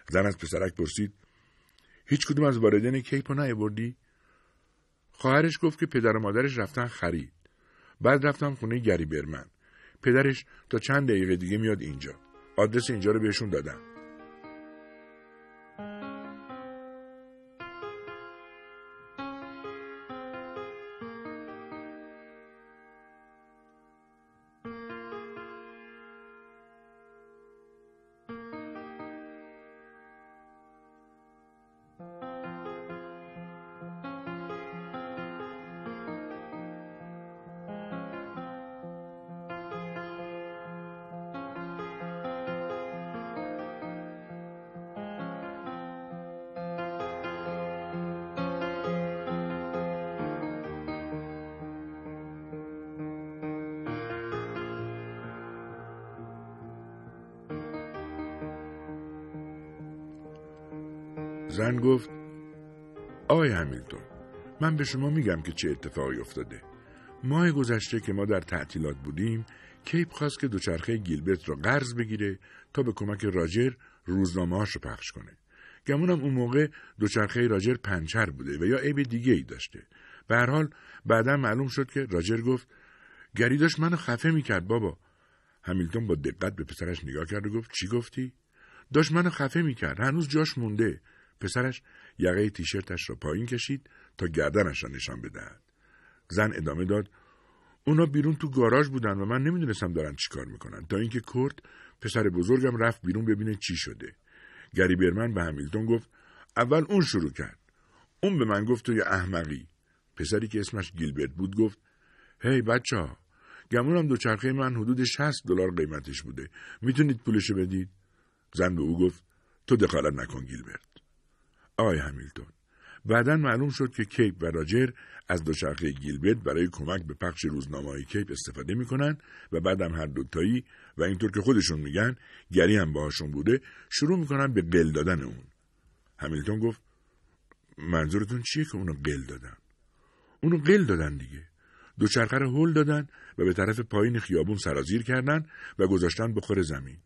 زن از پسرک پرسید هیچ کدوم از والدین کیپو نیاوردی؟ خواهرش گفت که پدر و مادرش رفتن خرید. بعد رفتم خونه گری برمن. پدرش تا چند دقیقه دیگه میاد اینجا. آدرس اینجا رو بهشون دادم. زن گفت آقای همیلتون، من به شما میگم که چه اتفاقی افتاده. ماه گذشته که ما در تعطیلات بودیم، کیپ خواست که دوچرخه گیلبرت را قرض بگیره تا به کمک راجر روزنامه‌هاش رو پخش کنه. گمونم اون موقع دوچرخه راجر پنچر بوده و یا عیب دیگه ای داشته. به هر حال بعدا معلوم شد که راجر گفت گری داشت منو خفه میکرد بابا. همیلتون با دقت به پسرش نگاه کرد و گفت چی گفتی؟ داشت منو خفه میکرد، هنوز جاش مونده. پسرش یقه تیشرتش را پایین کشید تا گردنش را نشان بدهد. زن ادامه داد اونا بیرون تو گاراژ بودن و من نمیدونستم دارن چی کار میکنن تا اینکه کورت پسر بزرگم رفت بیرون ببینه چی شده. گری برمن به همیلتون گفت اول اون شروع کرد. اون به من گفت تو یه احمقی. پسری که اسمش گیلبرت بود گفت هی بچه‌ها، گمونم دوچرخه من حدود $60 قیمتش بوده. میتونید پولشو بدید؟ زن به او گفت تو دخالت نکن گیلبرت. آقای همیلتون، بعداً معلوم شد که کیپ و راجر از دوچرخه گیلبرت برای کمک به پخش روزنامه‌های کیپ استفاده میکنن و بعدم هر دوتایی و اینطور که خودشون میگن گری هم باهاشون بوده شروع میکنن به قل دادن اون. همیلتون گفت منظورتون چیه که اونو قل دادن؟ اونو قل دادن دیگه. دوچرخه رو هل دادن و به طرف پایین خیابون سرازیر کردن و گذاشتن بخوره زمین.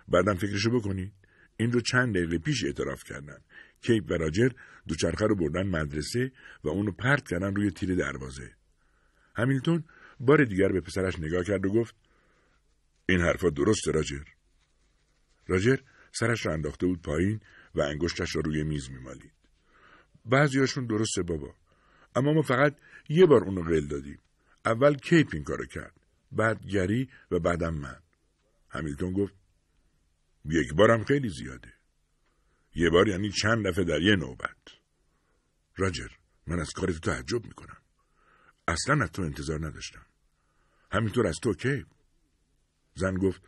بعدم فکرشو بکنید، این رو چند دقیقه پیش اعتراف کردن. کیپ و راجر دوچرخه رو بردن مدرسه و اونو پرت کردن روی تیر دروازه. همیلتون بار دیگر به پسرش نگاه کرد و گفت این حرفا درسته راجر؟ راجر سرش رو انداخته بود پایین و انگشتش رو روی میز میمالید. بعضیاشون درسته بابا، اما ما فقط یه بار اونو قل دادیم. اول کیپ این کارو کرد، بعد گری و بعدم من. همیلتون گفت: یک بارم خیلی زیاده. یه بار یعنی چند دفعه در یه نوبت. راجر، من از کارت تعجب میکنم. اصلا از تو انتظار نداشتم. همینطور از تو کیپ. زن گفت: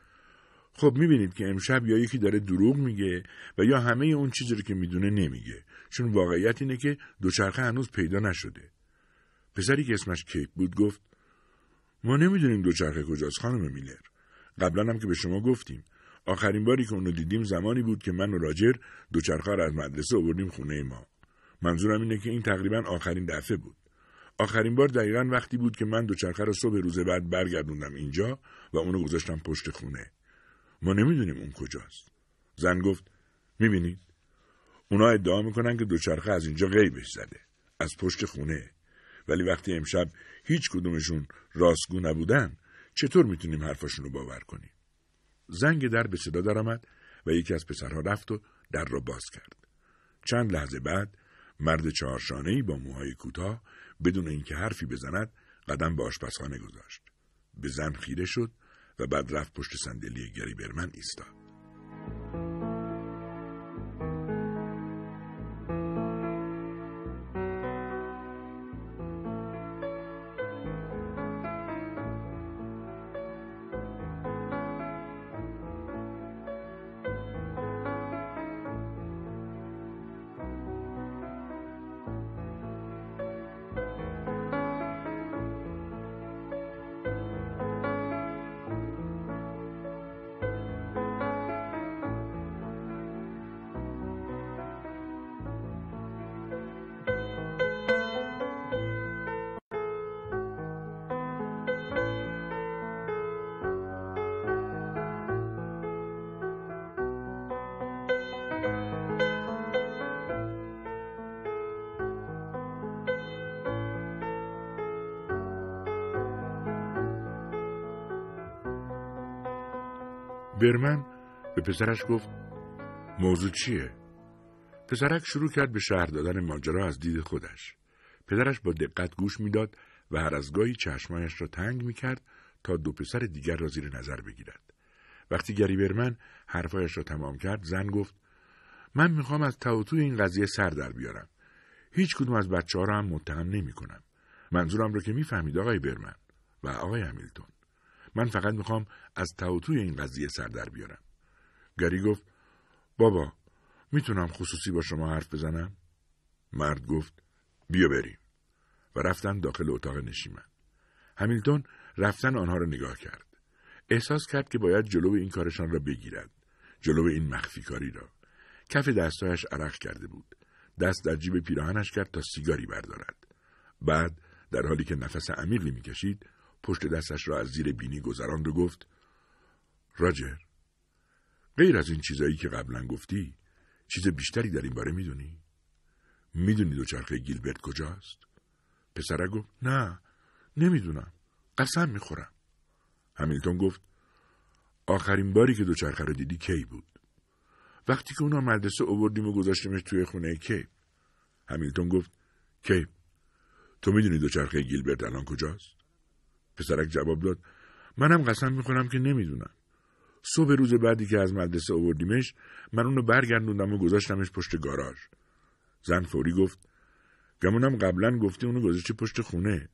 خب میبینید که امشب یا یکی داره دروغ میگه و یا همه اون چیزی رو که میدونه نمیگه، چون واقعیت اینه که دوچرخه هنوز پیدا نشده. پسری که اسمش کیپ بود گفت: ما نمیدونیم دوچرخه کجاست خانم میلر. قبلا هم که به شما گفتیم. آخرین باری که اونو دیدیم زمانی بود که من و راجر دوچرخه رو از مدرسه آوردیم خونه ما. منظورم اینه که این تقریبا آخرین دفعه بود. آخرین بار دقیقاً وقتی بود که من دوچرخه رو صبح روز بعد برگردوندم اینجا و اونو گذاشتم پشت خونه. ما نمیدونیم اون کجاست. زن گفت: میبینید؟ اونا ادعا میکنن که دوچرخه از اینجا غیبش زده، از پشت خونه. ولی وقتی امشب هیچ کدومشون راستگو نبودن، چطور میتونیم حرفاشون رو باور کنیم؟ زنگ در به صدا درآمد و یکی از پسرها رفت و در را باز کرد. چند لحظه بعد مرد چهارشانه‌ای با موهای کوتاه بدون اینکه حرفی بزند قدم به آشپزخانه گذاشت. به زن خیره شد و بعد رفت پشت صندلی گری برمن ایستاد. برمن به پسرش گفت: موضوع چیه؟ پسرک شروع کرد به شرح دادن ماجرا از دید خودش. پدرش با دقت گوش میداد و هر از گاهی چشمایش را تنگ میکرد تا دو پسر دیگر را زیر نظر بگیرد. وقتی گری برمن حرفایش را تمام کرد، زن گفت: من میخوام از توی این قضیه سر در بیارم. هیچ کدوم از بچه‌ها را هم متهم نمی‌کنم. منظورم رو که میفهمید آقای برمن و آقای همیلتون. من فقط میخوام از توی این قضیه سر در بیارم. گری گفت: بابا، میتونم خصوصی با شما حرف بزنم؟ مرد گفت: بیا بریم. و رفتن داخل اتاق نشیمن. همیلتون رفتن آنها را نگاه کرد. احساس کرد که باید جلو این کارشان را بگیرد. جلو این مخفی کاری را. کف دستایش عرق کرده بود. دست در جیب پیراهنش کرد تا سیگاری بردارد. بعد در حالی که نفس عمیقی میکشید، پشت دستش را از زیر بینی گذراند و گفت: راجر، غیر از این چیزایی که قبلا گفتی، چیز بیشتری در این باره میدونی؟ میدونی دوچرخه گیلبرت کجاست؟ پسرک گفت: نه، نمیدونم. قسم میخورم. همیلتون گفت: آخرین باری که دوچرخه رو دیدی کی بود؟ وقتی که اونا مدرسه آوردیم و گذاشتیمش توی خونه کیپ. همیلتون گفت: کیپ، تو میدونی دوچرخه گیلبرت الان کجاست؟ پسرک جواب داد: منم قسم میخورم که نمیدونم. صبح روز بعدی که از مدرسه آوردیمش، من اونو برگردوندم و گذاشتمش پشت گاراژ. زن فوری گفت: گمونم قبلا گفتی اونو گذاشتی پشت خونه.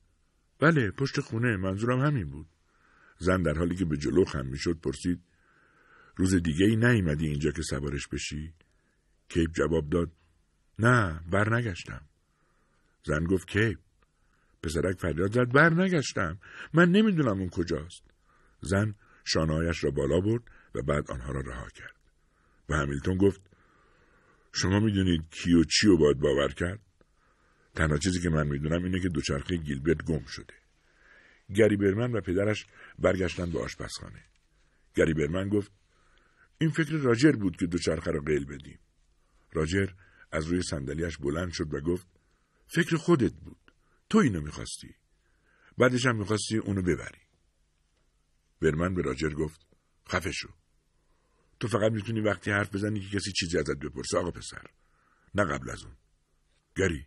بله، پشت خونه، منظورم همین بود. زن در حالی که به جلو خم میشد پرسید: روز دیگه ای نیومدی اینجا که سوارش بشی؟ کیپ جواب داد: نه، برنگشتم. زن گفت: کیپ. پسرک فریاد زد: برنگشتم، من نمیدونم اون کجاست. زن شانه‌هایش را بالا برد و بعد آنها را رها کرد. و همیلتون گفت: شما میدونید کی و چی رو باید باور کرد؟ تنها چیزی که من میدونم اینه که دوچرخه گیلبرت گم شده. گری برمن و پدرش برگشتن به آشپزخانه. گری برمن گفت: این فکر راجر بود که دوچرخه را قیل بدیم. راجر از روی صندلیاش بلند شد و گفت: فکر خودت بود. تو اینو میخواستی. بعدش هم میخواستی اونو ببری. برمن به راجر گفت: خفه شو. تو فقط میتونی وقتی حرف بزنی که کسی چیزی ازت بپرسه آقا پسر، نه قبل از اون. گری،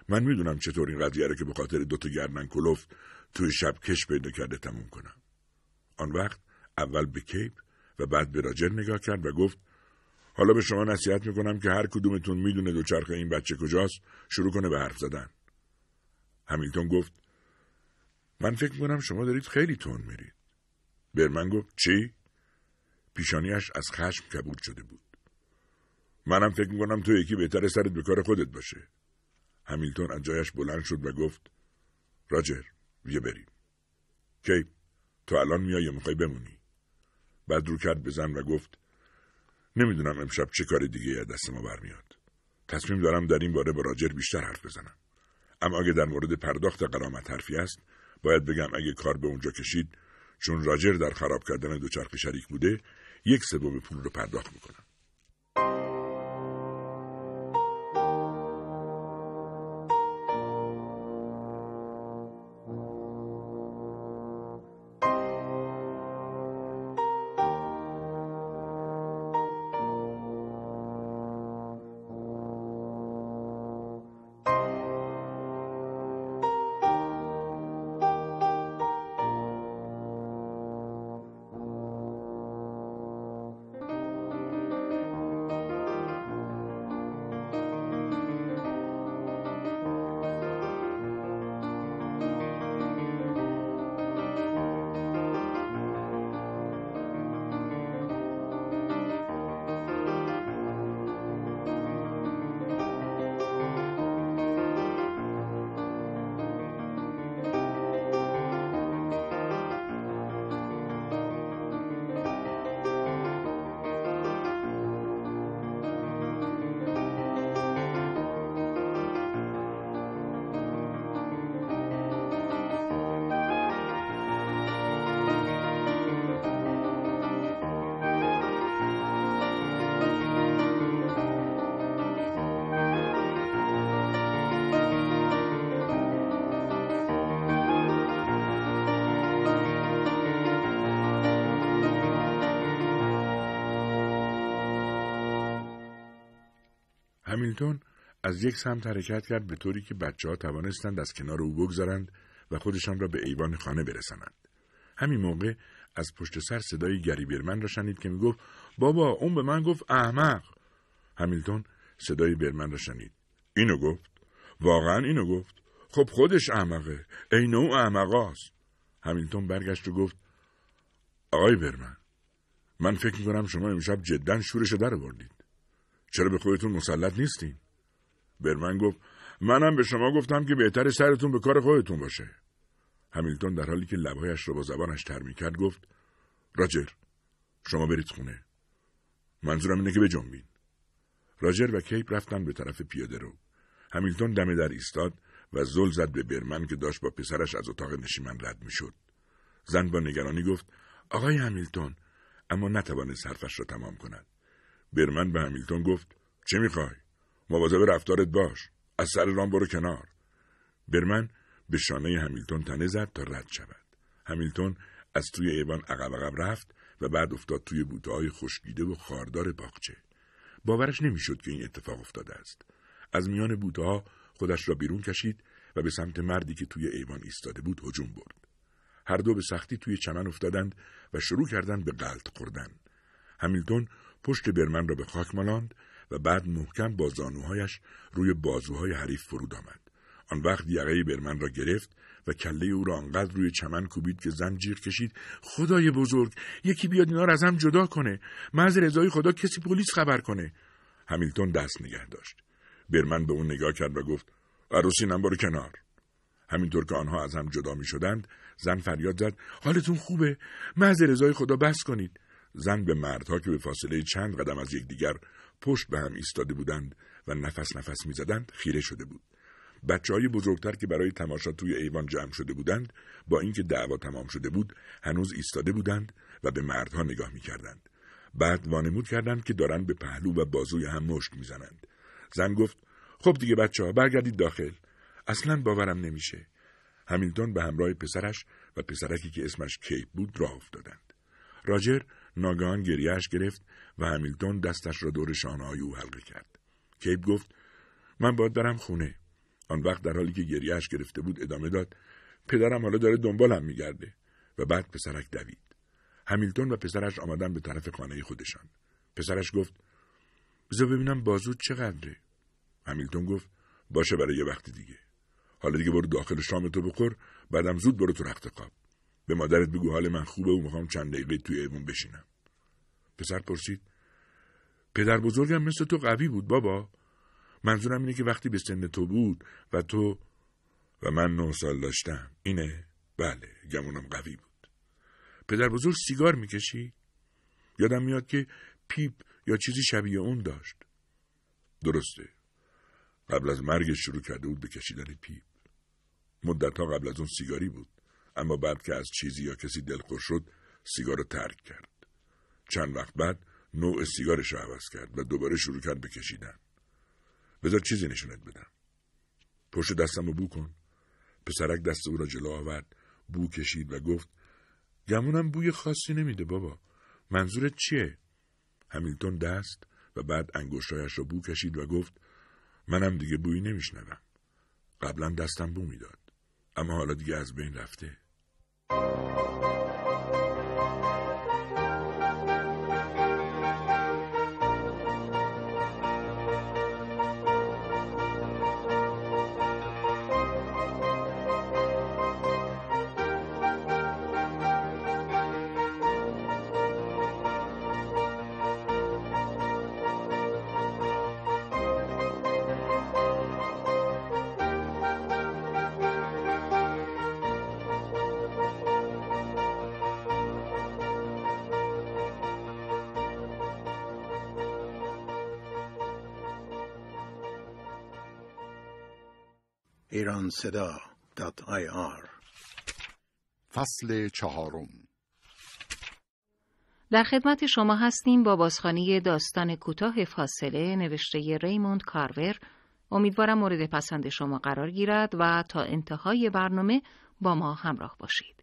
من میدونم چطور این قضیه رو که به خاطر 2 گردن کلفت توی شب کش پیدا کرده تموم کنم. آن وقت اول به کیپ و بعد به راجر نگاه کرد و گفت حالا به شما نصیحت میکنم که هر کدومتون میدونه دوچرخه این بچه کجاست شروع کنه به حرف زدن. همیلتون گفت من فکر میکنم شما دارید خیلی تند میرید. برمن گفت چی؟ پیشانیش از خشم کبود شده بود. منم فکر میکنم تو یکی بهتره سرت به کار خودت باشه. همیلتون از جایش بلند شد و گفت راجر بیا بریم. کیپ تو الان میای یا میخوای بمونی؟ بعد رو کرد به زن و گفت نمیدونم امشب چه کار دیگه از دست ما برمیاد. تصمیم دارم در این باره با راجر بیشتر حرف بزنم. اما اگه در مورد پرداخت غرامت حرفی است باید بگم اگه کار به اونجا کشید چون راجر در خراب کردن دوچرخه شریک بوده 1/3 پول رو پرداخت میکنم. همیلتون از یک سمت حرکت کرد به طوری که بچه‌ها توانستند از کنار او بگذرند و خودشان را به ایوان خانه برسانند. همین موقع از پشت سر صدای گری برمن را شنید که میگفت بابا اون به من گفت احمق. همیلتون صدای برمن را شنید. اینو گفت؟ واقعا اینو گفت؟ خب خودش احمقه. عین او احمقاست. همیلتون برگشت و گفت آقای برمن من فکر می‌کنم شما امشب جداً شورش در آوردید. چرا به خودتون مسلط نیستین؟ برمن گفت منم به شما گفتم که بهتره سرتون به کار خودتون باشه. همیلتون در حالی که لبهایش را با زبانش تر می‌کرد گفت راجر شما برید خونه. منظورم اینه که بجنبین. راجر و کیپ رفتن به طرف پیاده رو. همیلتون دم در ایستاد و زل زد به برمن که داشت با پسرش از اتاق نشیمن رد می‌شد. زن با نگرانی گفت آقای همیلتون، اما نتوانست حرفش را تمام کند. برمن به همیلتون گفت چه میخوای؟ مواظب رفتارت باش. از سر راه برو کنار. برمن به شانه همیلتون تنه زد تا رد شود. همیلتون از توی ایوان عقب رفت و بعد افتاد توی بوته‌های خشکیده و خاردار باغچه. باورش نمیشد که این اتفاق افتاده است. از میان بوته‌ها خودش را بیرون کشید و به سمت مردی که توی ایوان ایستاده بود هجوم برد. هر دو به سختی توی چمن افتادند و شروع کردند به غلط خوردن. همیلتون پشت برمن را به خاک مالاند و بعد محکم با زانوهایش روی بازوهای حریف فرود آمد. آن وقت یقه برمن را گرفت و کله او را آنقدر روی چمن کوبید که زن جیغ کشید خدای بزرگ، یکی بیاد اینا را از هم جدا کنه. محض رضای خدا کسی پلیس خبر کنه. همیلتون دست نگه داشت. برمن به اون نگاه کرد و گفت عروسینم برو کنار. همینطور که آنها از هم جدا می شدند زن فریاد زد حالتون خوبه؟ محض رضای خدا بس کنید. زن به مردها که به فاصله چند قدم از یکدیگر پشت به هم ایستاده بودند و نفس می زدند خیره شده بود. بچه‌های بزرگتر که برای تماشا توی ایوان جمع شده بودند با اینکه دعوا تمام شده بود هنوز ایستاده بودند و به مردها نگاه می کردند. بعد وانمود کردند که دارند به پهلو و بازوی هم مشت می زنند. زن گفت خب دیگه بچه‌ها برگردید داخل. اصلاً باورم نمیشه. همیلتون به همراه پسرش و پسرکی که اسمش کیپ بود راه افتادند. راجر ناگهان گریه‌اش گرفت و همیلتون دستش را دور شانه‌های او حلقه کرد. کیپ گفت من باید برم خونه. آن وقت در حالی که گریه‌اش گرفته بود ادامه داد پدرم حالا داره دنبالم میگرده و بعد پسرک دوید. همیلتون و پسرش آمدن به طرف خانه خودشان. پسرش گفت بذار ببینم بازوت چقدره. همیلتون گفت باشه برای یه وقت دیگه. حالا دیگه برو داخل شامتو بخور، بعدم زود برو تو رخت خواب. به مادرت بگو حال من خوبه و میخوام چند دقیقه توی ایوون بشینم. پسر پرسید پدر بزرگم مثل تو قوی بود بابا؟ منظورم اینه که وقتی به سن تو بود و تو و من 9 سال داشتم. اینه؟ بله، گمونم قوی بود. پدر بزرگ سیگار میکشی؟ یادم میاد که پیپ یا چیزی شبیه اون داشت. درسته. قبل از مرگش شروع کرده بود به کشیدن پیپ. مدتها قبل از اون سیگاری بود، اما بعد که از چیزی یا کسی دلخور شد سیگار رو ترک کرد. چند وقت بعد نوع سیگارش رو عوض کرد و دوباره شروع کرد به کشیدن. بذار چیزی نشونت بدم. پشت دستم رو بو کن. پسرک دست او را جلو آورد، بو کشید و گفت گمونم بوی خاصی نمیده بابا. منظورت چیه؟ همیلتون دست و بعد انگشتایش را بو کشید و گفت منم دیگه بویی نمیشنوم. قبلا دستم بو میداد، اما حالا دیگه از بین رفته. Iranseda.ir فصل 4. در خدمت شما هستیم با بازخوانی داستان کوتاه فاصله نوشته ریموند کارور. امیدوارم مورد پسند شما قرار گیرد و تا انتهای برنامه با ما همراه باشید.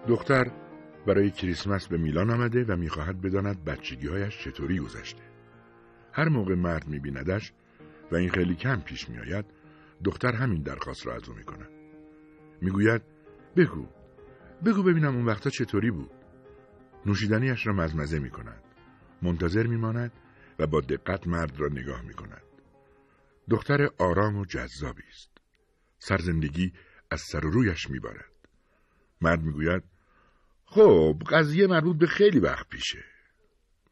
دختر برای کریسمس به میلان آمده و میخواهد بداند بچگی‌هایش چطوری گذشته. هر موقع مرد میبیندش و این خیلی کم پیش میآید، دختر همین درخواست را از او میکند. میگوید بگو ببینم اون وقتا چطوری بود. نوشیدنیش را مزمزه میکند. منتظر میماند و با دقت مرد را نگاه میکند. دختر آرام و جذابی است. سرزندگی از سر و رویش میبارد. مرد میگوید خب قضیه مربوط به خیلی وقت پیشه.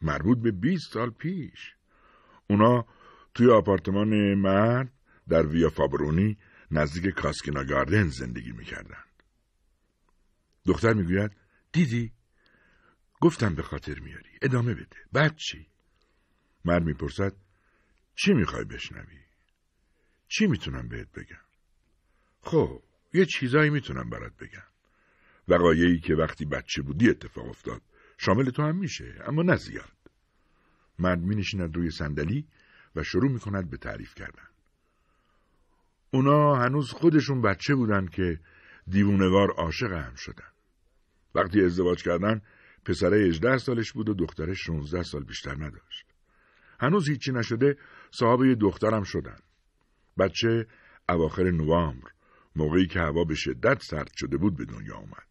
مربوط به 20 سال پیش. اونا توی آپارتمان مرد در ویا فابرونی نزدیک کاسکینا گاردن زندگی میکردند. دختر میگوید دیدی؟ گفتم به خاطر میاری. ادامه بده. بعد چی؟ مرد میپرسد چی میخوای بشنوی؟ چی میتونم بهت بگم؟ خب یه چیزایی میتونم برات بگم. وقایعی که وقتی بچه بودی اتفاق افتاد. شامل تو هم میشه، اما نه زیاد. مرد مینشیند روی صندلی و شروع میکند به تعریف کردن. اونا هنوز خودشون بچه بودن که دیوونه‌وار عاشق هم شدن. وقتی ازدواج کردن پسره 18 سالش بود و دختره 16 سال بیشتر نداشت. هنوز هیچی نشده صاحب یه دخترم شدن. بچه اواخر نوامبر، موقعی که هوا به شدت سرد شده بود، به دنیا آمد.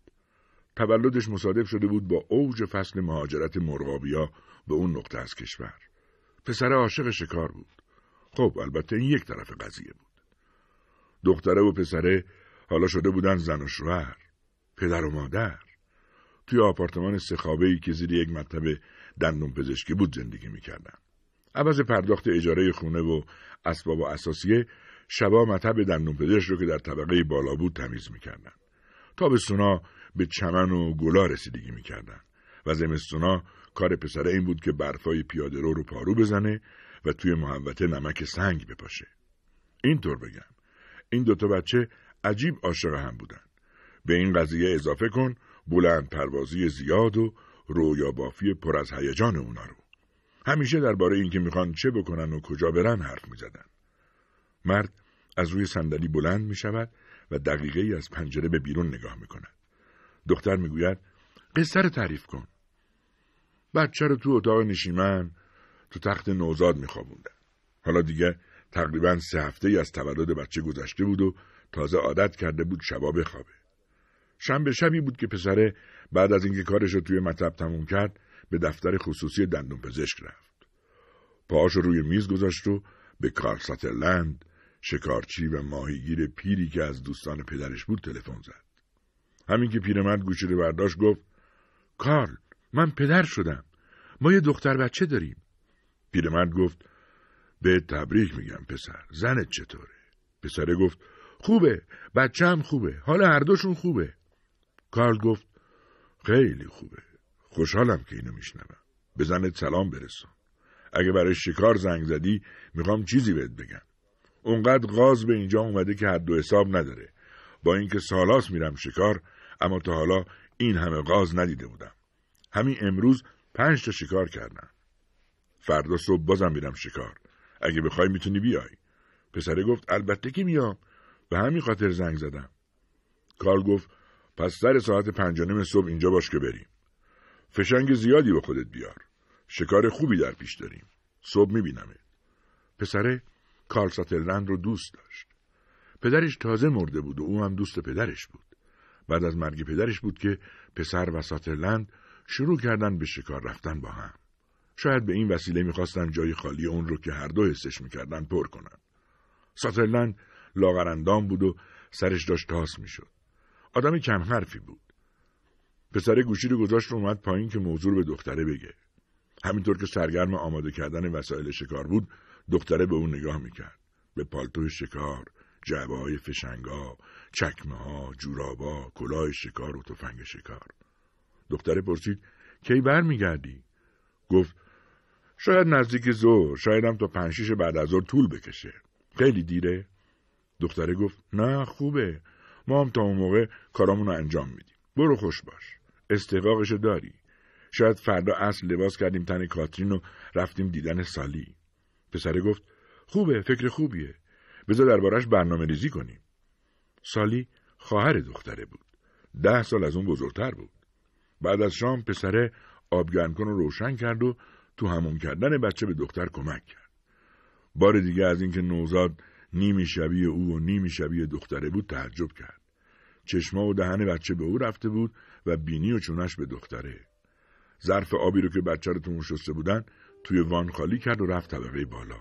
تولدش مصادف شده بود با اوج فصل مهاجرت مرغابیا به اون نقطه از کشور. پسر عاشق شکار بود. خب البته این یک طرف قضیه بود. دختره و پسره حالا شده بودن زن و شوهر، پدر و مادر. توی آپارتمان 3 خوابه‌ای که زیر یک مطب دندون پزشکی بود زندگی میکردن. عوض پرداخت اجاره خونه و اسباب و اساسیه، شبا مطب دندون پزشک رو که در طبقه بالا بود تمیز میکردن. تابستونا به چمن و گلا رسیدگی میکردن و زمستونا کار پسره این بود که برفای پیاده رو پارو بزنه و توی محوطه نمک سنگ بپاشه. اینطور بگم، این دوتا بچه عجیب عاشق هم بودن. به این قضیه اضافه کن بلند پروازی زیاد و رویا بافی پر از هیجان اونا رو. همیشه درباره این که میخوان چه بکنن و کجا برن حرف میزدن. مرد از روی صندلی بلند میشود و دقیقه‌ای از پنجره به بیرون نگاه میکند. دختر میگوید قصه رو تعریف کن. بچه رو تو اتاق نشیمن تو تخت نوزاد میخوابوندن. حالا دیگه تقریباً 3 هفته از تولد بچه گذشته بود و تازه عادت کرده بود شبا بخوابه. شنبه شبی بود که پسره بعد از اینکه کارش رو توی مطب تموم کرد به دفتر خصوصی دندون پزشک رفت. پاهاش روی میز گذاشت و به کارل ساترلند، شکارچی و ماهیگیر پیری که از دوستان پدرش بود تلفن زد. همین که پیرمرد گوشی رو برداشت گفت کارل، من پدر شدم. ما یه دختر بچه داریم. پیرمرد گفت به تبریک میگم پسر. زنت چطوره؟ پسره گفت خوبه، بچه هم خوبه، حالا هر دوشون خوبه. کارل گفت خیلی خوبه، خوشحالم که اینو میشنوم. به زنت سلام برسون. اگه برای شکار زنگ زدی میخوام چیزی بهت بگم. اونقدر غاز به اینجا اومده که حد و حساب نداره. با اینکه سالاس میرم شکار، اما تا حالا این همه غاز ندیده بودم. همین امروز 5 تا شکار کردم. فردا صبح بازم میرم شکار. اگه بخوای میتونی بیای. پسره گفت البته که میام. به همین خاطر زنگ زدم. کارل گفت پس سر ساعت 5:30 صبح اینجا باش که بریم. فشنگ زیادی با خودت بیار. شکار خوبی در پیش داریم. صبح میبینمت. پسره کارل ساترلند رو دوست داشت. پدرش تازه مرده بود و او هم دوست پدرش بود. بعد از مرگ پدرش بود که پسر و ساترلند شروع کردن به شکار رفتن با هم. شاید به این وسیله میخواستن جای خالی اون رو که هر دو حسش میکردن پر کنن. ساترلند لاغرندام بود و سرش داشت تاس میشد. آدمی کم حرفی بود. پسر گوشی رو گذاشت و اومد پایین که موضوع به دختره بگه. همینطور که سرگرم آماده کردن وسایل شکار بود، دختره به اون نگاه میکرد. به پالتو شکار، جعبه‌های فشنگا، چکمه‌ها، جورابا، کلاه شکار و تفنگ شکار. دختره پرسید کی برمیگردی؟ گفت شاید نزدیک ظهر، شاید هم تا 5-6 بعد از ظهر طول بکشه. خیلی دیره؟ دختره گفت نه خوبه، ما هم تا اون موقع کارامون رو انجام میدیم. برو خوش باش. استحقاقشو داری. شاید فردا عصر لباس کردیم تن کاترین و رفتیم دیدن سالی. پسره گفت خوبه، فکر خوبیه. بذار دربارش برنامه ریزی کنیم. سالی خواهر دختره بود. 10 سال از اون بزرگتر بود. بعد از شام پسره آبگرمکن رو روشن کرد و تو حموم کردن بچه به دختر کمک کرد. بار دیگه از اینکه نوزاد نیمی شبیه او و نیمی شبیه دختره بود تعجب کرد. چشما و دهن بچه به او رفته بود و بینی و چونش به دختره. ظرف آبی رو که بچه رو تو شسته بودن توی وان خالی کرد و رفت طبقه بالا.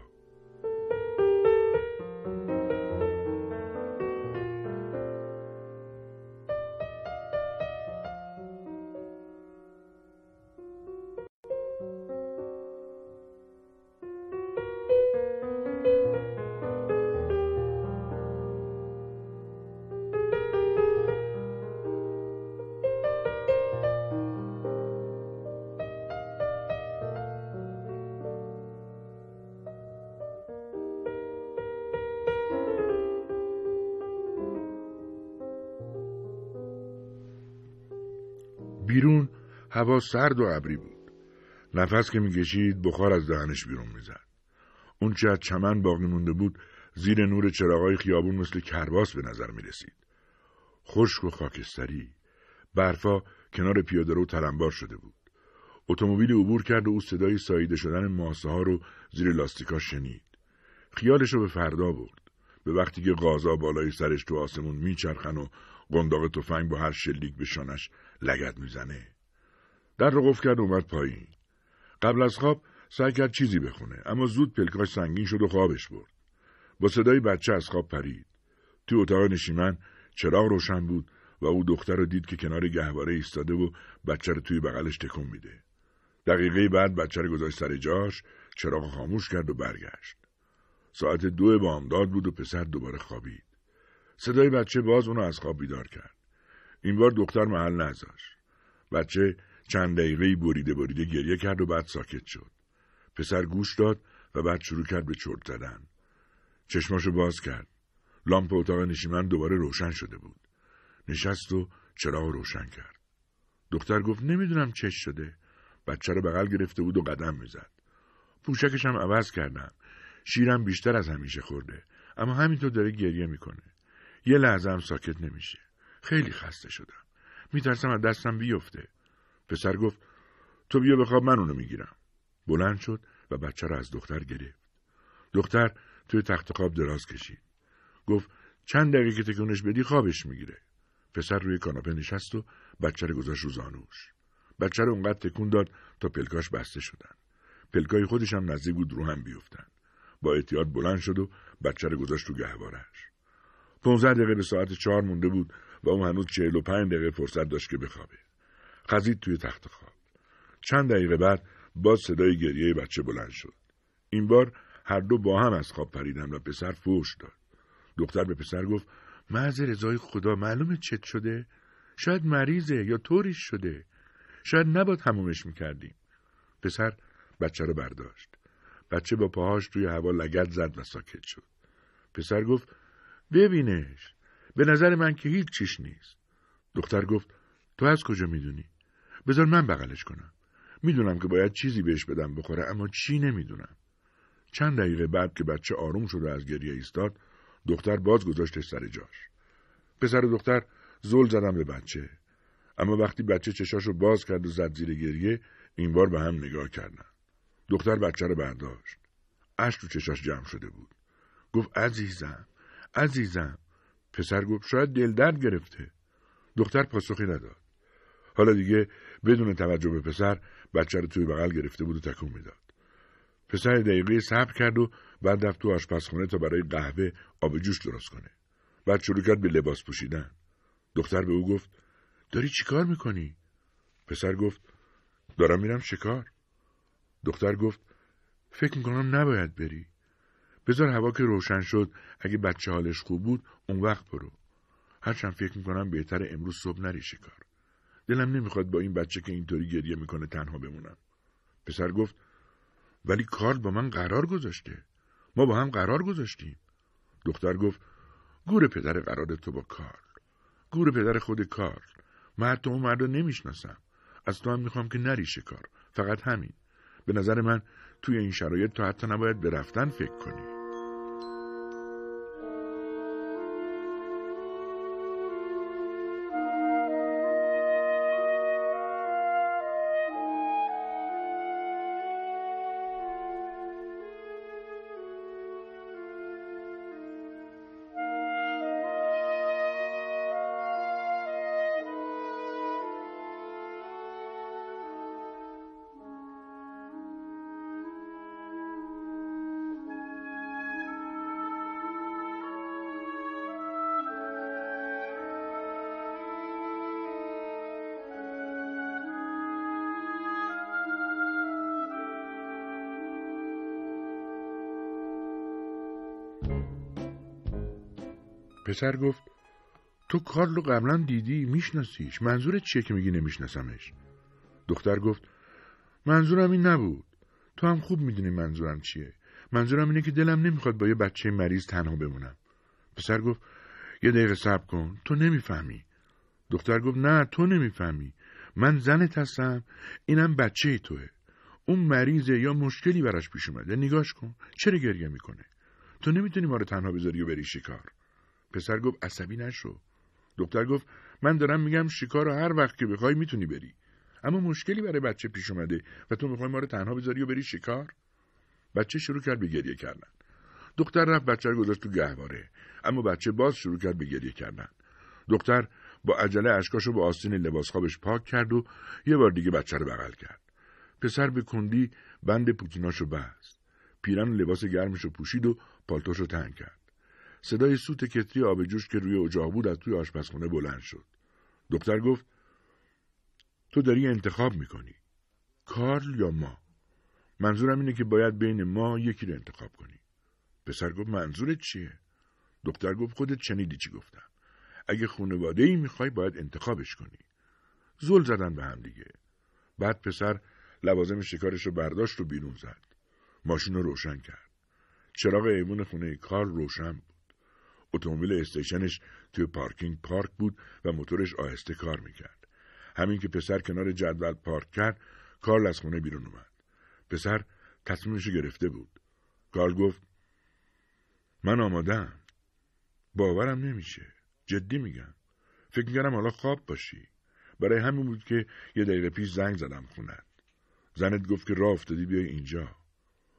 بیرون هوا سرد و ابری بود. نفس که میکشید بخار از دهنش بیرون میزد. اون چه از چمن باقی مونده بود زیر نور چراغای خیابون مثل کرباس به نظر میرسید. خشک و خاکستری. برفا کنار پیاده‌رو تلمبار شده بود. اتومبیل عبور کرد و او صدای ساییده شدن ماسه ها رو زیر لاستیکا شنید. خیالش رو به فردا برد. به وقتی که غازا بالای سرش تو آسمون میچرخن و قنداق تفنگ با هر شلیک به شانش لگد میزنه. در رو قفل کرد و اومد پایین. قبل از خواب سعی کرد چیزی بخونه، اما زود پلکاش سنگین شد و خوابش برد. با صدای بچه از خواب پرید. تو اتاق نشیمن چراغ روشن بود و او دختر رو دید که کنار گهواره ایستاده و بچه رو توی بغلش تکون میده. دقیقه بعد بچه رو گذاشت سر جاش، چراغ خاموش کرد و برگشت. ساعت 2 بامداد بود و پسر دوباره خوابید. صدای بچه باز اونو از خواب بیدار کرد. این بار دختر محل نذاشت. بچه چند دقیقه‌ای بریده گریه کرد و بعد ساکت شد. پسر گوش داد و بعد شروع کرد به چرت زدن. چشماشو باز کرد. لامپ اتاق نشیمن دوباره روشن شده بود. نشست و چراغ روشن کرد. دختر گفت نمیدونم چش شده. بچه رو بغل گرفته بود و قدم میزد. پوشکش هم عوض کردم. شیرم بیشتر از همیشه خورده. اما همینطور داره گریه میکنه. یه لحظه هم ساکت نمیشه. خیلی خسته شدم. میترسم از دستم بیفته. پسر گفت تو بیا بخواب، من اونو میگیرم. بلند شد و بچه رو از دختر گرفت. دختر توی تخت خواب دراز کشید. گفت چند دقیقه که تکونش بدی خوابش میگیره. پسر روی کاناپه نشست و بچه رو گذاشت رو زانوش. بچه رو اونقدر تکون داد تا پلکاش بسته شدن. پلکای خودش هم نزدیک بود رو هم بیفتن. با احتیاط بلند شد و بچه رو گذاشت رو گهوارش. 15 دقیقه به ساعت 4 مونده بود و اون هنوز 45 دقیقه فرصت داشت که بخوابه. خزید توی تخت خواب. چند دقیقه بعد باز صدای گریه بچه بلند شد. این بار هر دو با هم از خواب پریدن و پسر فحش داد. دختر به پسر گفت محض رضای خدا معلومه چت شده؟ شاید مریضه یا طوریش شده. شاید نباید حمومش میکردیم. پسر بچه رو برداشت. بچه با پاهاش توی هوا لگد زد و ساکت شد. پسر گفت ببینش، به نظر من که هیچ چیش نیست. دختر گفت تو از کجا میدونی؟ بذار من بغلش کنم. میدونم که باید چیزی بهش بدم بخوره، اما چی نمیدونم. چند دقیقه بعد که بچه آروم شد و از گریه ایستاد، دختر باز گذاشتش سر جاش. پسر و دختر زل زدن به بچه. اما وقتی بچه چشاشو باز کرد و زد زیر گریه، این بار به هم نگاه کردن. دختر بچه رو برداشت. اشک تو چشاش جمع شده بود. گفت عزیزم. پسر گفت شاید دل درد گرفته. دختر پاسخی نداد. حالا دیگه بدون توجه به پسر بچه رو توی بغل گرفته بود و تکون میداد. پسر دقیقه صبر کرد و بعد رفت تو آشپزخونه تا برای قهوه آب جوش درست کنه. بعد شروع کرد به لباس پوشیدن. دختر به او گفت داری چی کار میکنی؟ پسر گفت دارم میرم شکار. دختر گفت فکر میکنم نباید بری. بذار هوا که روشن شد، اگه بچه حالش خوب بود اون وقت برو. هرچند فکر میکنم بهتره امروز صبح نری شکار. دلم نمیخواد با این بچه که اینطوری گریه میکنه تنها بمونم. پسر گفت ولی کارل با من قرار گذاشته. ما با هم قرار گذاشتیم. دختر گفت گور پدر قرار تو با کارل. گور پدر خود کارل. من حتی اون مرد رو نمیشناسم. از تو هم میخوام که نری شکار. فقط همین. به نظر من توی این شرایط تو حتی نباید به رفتن فکر کنی. پسر گفت تو کارل رو قبلا دیدی، میشناسیش. منظورت چیه که میگی نمیشناسمش؟ دختر گفت منظورم این نبود. تو هم خوب میدونی منظورم چیه. منظورم اینه که دلم نمیخواد با یه بچه مریض تنها بمونم. پسر گفت یه دقیقه صبر کن، تو نمیفهمی. دختر گفت نه تو نمیفهمی. من زنت هستم، اینم بچه توه. اون مریضه یا مشکلی براش پیش اومده. نگاش کن چرا گریه میکنه. تو نمیتونی ما رو تنها بذاری و بری شکار. پسر گفت عصبی نشو. دختر گفت من دارم میگم شکار رو هر وقت که بخوای میتونی بری. اما مشکلی برای بچه پیش اومده و تو میخوای ما رو تنها بذاری و بری شکار؟ بچه شروع کرد به گریه کردن. دختر رفت بچه رو گذاشت تو گهواره. اما بچه باز شروع کرد به گریه کردن. دختر با عجله اشکاشو با آستین لباس خوابش پاک کرد و یه بار دیگه بچه رو بغل کرد. پسر به کندی بند پوتیناشو بست. پیرن لباس گرمشو پوشید و پالتوشو تنگ کرد. صدای سوت کتری آب جوش که روی اجاق بود از توی آشپزخونه بلند شد. دختر گفت تو داری انتخاب میکنی، کارل یا ما. منظورم اینه که باید بین ما یکی رو انتخاب کنی. پسر گفت منظورت چیه؟ دختر گفت خودت شنیدی چی گفتم. اگه خانواده‌ای میخوای باید انتخابش کنی. زل زدن به هم دیگه. بعد پسر لوازم شکارش رو برداشت و بیرون زد. ماشین رو روشن کرد. چراغ ایوون خونه کارل روشن بود. اتومبیل استیشنش توی پارکینگ پارک بود و موتورش آهسته کار میکرد. همین که پسر کنار جدول پارک کرد، کارل از خونه بیرون اومد. پسر تصمیمش گرفته بود. کارل گفت: من آماده‌ام. باورم نمیشه. جدی میگم. فکر میکردم حالا خواب باشی. برای همین بود که یه دقیقه پیش زنگ زدم خونت. زنت گفت که راه افتادی بیای اینجا.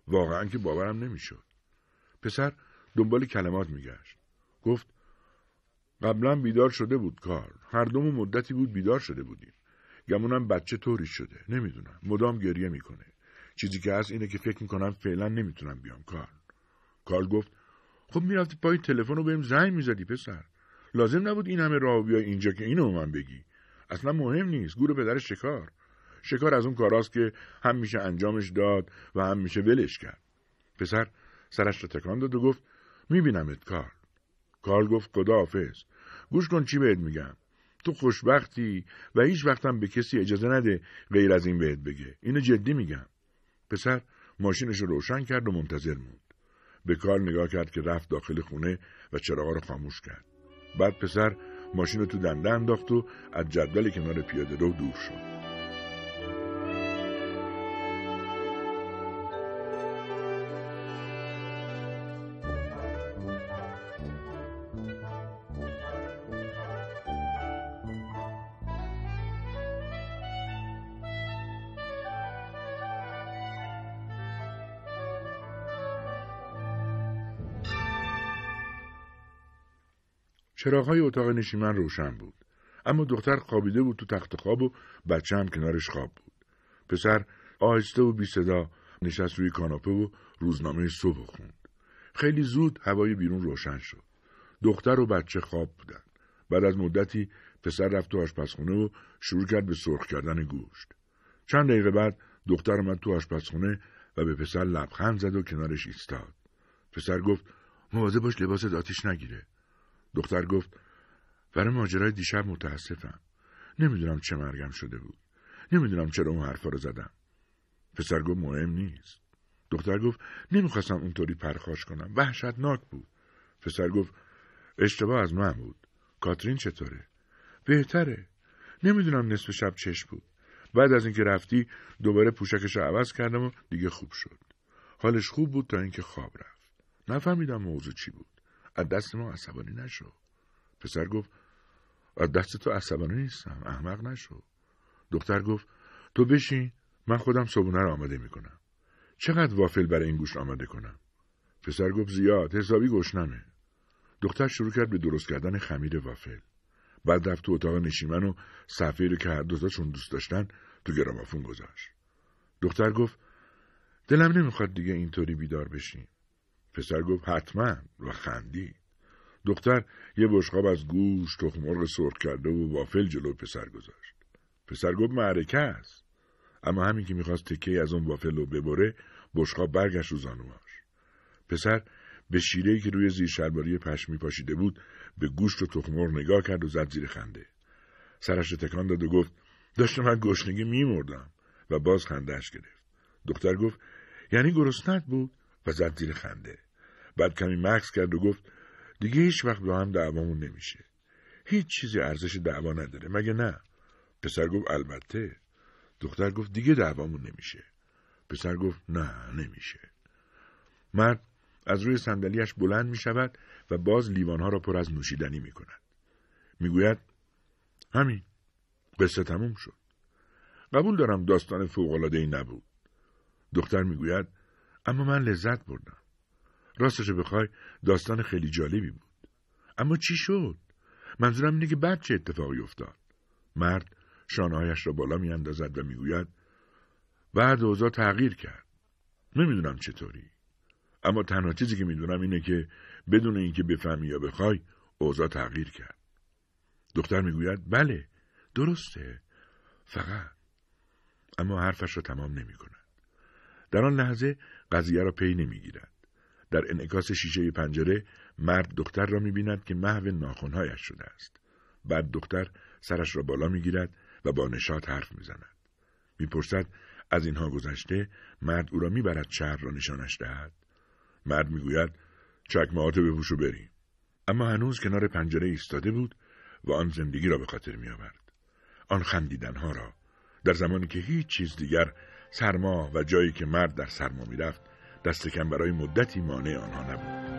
واقعا که باورم نمیشد. پسر دنبال کلمات میگشت. گفت: قبلا بیدار شده بود کارل. هر دومون مدتی بود بیدار شده بودیم. گمونم بچه طوری شده. نمیدونم. مدام گریه میکنه. چیزی که هست اینه که فکر میکنم فعلا نمیتونم بیام کارل. کارل گفت: خب میرفتی پای تلفن رو بهم زنگ میزدی پسر. لازم نبود این همه راه بیای اینجا که اینو من بگی. اصلا مهم نیست. گور پدر شکار از اون کاراست که هم میشه انجامش داد و هم میشه ولش کرد. پسر سرش رو تکان داد و گفت: میبینمت کارل. کارل گفت: خداحافظ. گوش کن چی بهت میگم. تو خوشبختی و هیچ وقتم به کسی اجازه نده غیر از این بهت بگه. اینو جدی میگم. پسر ماشینش رو روشن کرد و منتظر موند. به کارل نگاه کرد که رفت داخل خونه و چراغا رو خاموش کرد. بعد پسر ماشین رو تو دنده انداخت و از جدول کنار پیاده رو دور شد. چراغ‌های اتاق نشیمن روشن بود، اما دختر خوابیده بود تو تخت خواب و بچه هم کنارش خواب بود. پسر آهسته و بی صدا نشست روی کاناپه و روزنامه صبح خوند. خیلی زود هوای بیرون روشن شد. دختر و بچه خواب بودن. بعد از مدتی پسر رفت تو آشپزخونه و شروع کرد به سرخ کردن گوشت. چند دقیقه بعد دختر اومد تو آشپزخونه و به پسر لبخند زد و کنارش ایستاد. پسر گفت: مواظب باش لباست آتیش نگیره. دختر گفت: برای ماجرای دیشب متاسفم. نمیدونم چه مرگم شده بود. نمیدونم چرا اون حرفا رو زدم. پسر گفت: مهم نیست. دختر گفت: نمیخواستم اونطوری پرخاش کنم. وحشتناک بود. پسر گفت: اشتباه از من بود. کاترین چطوره؟ بهتره. نمیدونم نصف شب چش بود. بعد از اینکه رفتی دوباره پوشکش رو عوض کردم و دیگه خوب شد. حالش خوب بود تا اینکه خواب رفت. نفهمیدم موضوع چی بود. از دست ما عصبانی نشو. پسر گفت: از دست تو عصبانی نیستم. احمق نشو. دختر گفت: تو بشین، من خودم صبحونه رو آماده میکنم. چقدر وافل برای این گوشت آماده کنم؟ پسر گفت: زیاد، حسابی گشنمه. دختر شروع کرد به درست کردن خمیر وافل. بعد رفت تو اتاق نشیمن و صفحه‌ای رو که هر دوتاشون دوست داشتن تو گرامافون گذاشت. دختر گفت: دلم نمیخواد دیگه اینطوری بیدار بشیم. پسر گفت: حتما، و خندید. دختر یه بشقاب از گوشت، تخم مرغ سرخ کرده و وافل جلو پسر گذاشت. پسر گفت: معرکه است. اما همین که میخواست تکه‌ای از اون وافل رو ببره، بشقاب برگشت رو زانوهاش. پسر به شیره‌ای که روی زیر شلواری پشمی پاشیده بود به گوشت و تخم مرغ نگاه کرد و زد زیر خنده. سرش رو تکان داد و گفت: داشتم از گشنگی میمردم. و باز خنده‌اش گرفت. دختر گفت: یعنی گرسنت بود؟ و زد زیر خنده. بعد کمی مکث کرد و گفت: دیگه هیچ وقت با هم دعوامون نمیشه. هیچ چیزی ارزش دعوا نداره، مگه نه؟ پسر گفت: البته. دختر گفت: دیگه دعوامون نمیشه. پسر گفت: نه، نمیشه. مرد از روی صندلیاش بلند میشود و باز لیوانها را پر از نوشیدنی میکند. میگوید: همین، قصه تموم شد. قبول دارم داستان فوق‌العاده‌ای نبود. دختر میگوید: اما من لذت بردم. راستش بخوای داستان خیلی جالبی بود. اما چی شد؟ منظورم اینه که بعد چه اتفاقی افتاد؟ مرد شانه‌هایش را بالا میاندازد و میگوید: بعد اوضاع تغییر کرد. نمیدونم چطوری. اما تنها چیزی که میدونم اینه که بدون اینکه بفهمی یا بخوای اوضاع تغییر کرد. دختر میگوید: بله، درسته. فقط. اما حرفش را تمام نمی‌کند. در آن لحظه قضیه را پی نمیگیرد. در انعکاس شیشه پنجره مرد دختر را می‌بیند که محو ناخن‌هایش شده است. بعد دختر سرش را بالا می‌گیرد و با نشاط حرف می‌زند. می‌پرسد: از اینها گذشته مرد او را میبرد شهر را نشانش دهد. مرد میگوید چکمه‌هاتو بپوش و بریم. اما هنوز کنار پنجره ایستاده بود و آن زندگی را به خاطر میآورد. آن خندیدنها را در زمانی که هیچ چیز دیگر سرما و جایی که مرد در سرما میرفت دست کم برای مدتی مانع آنها نبود.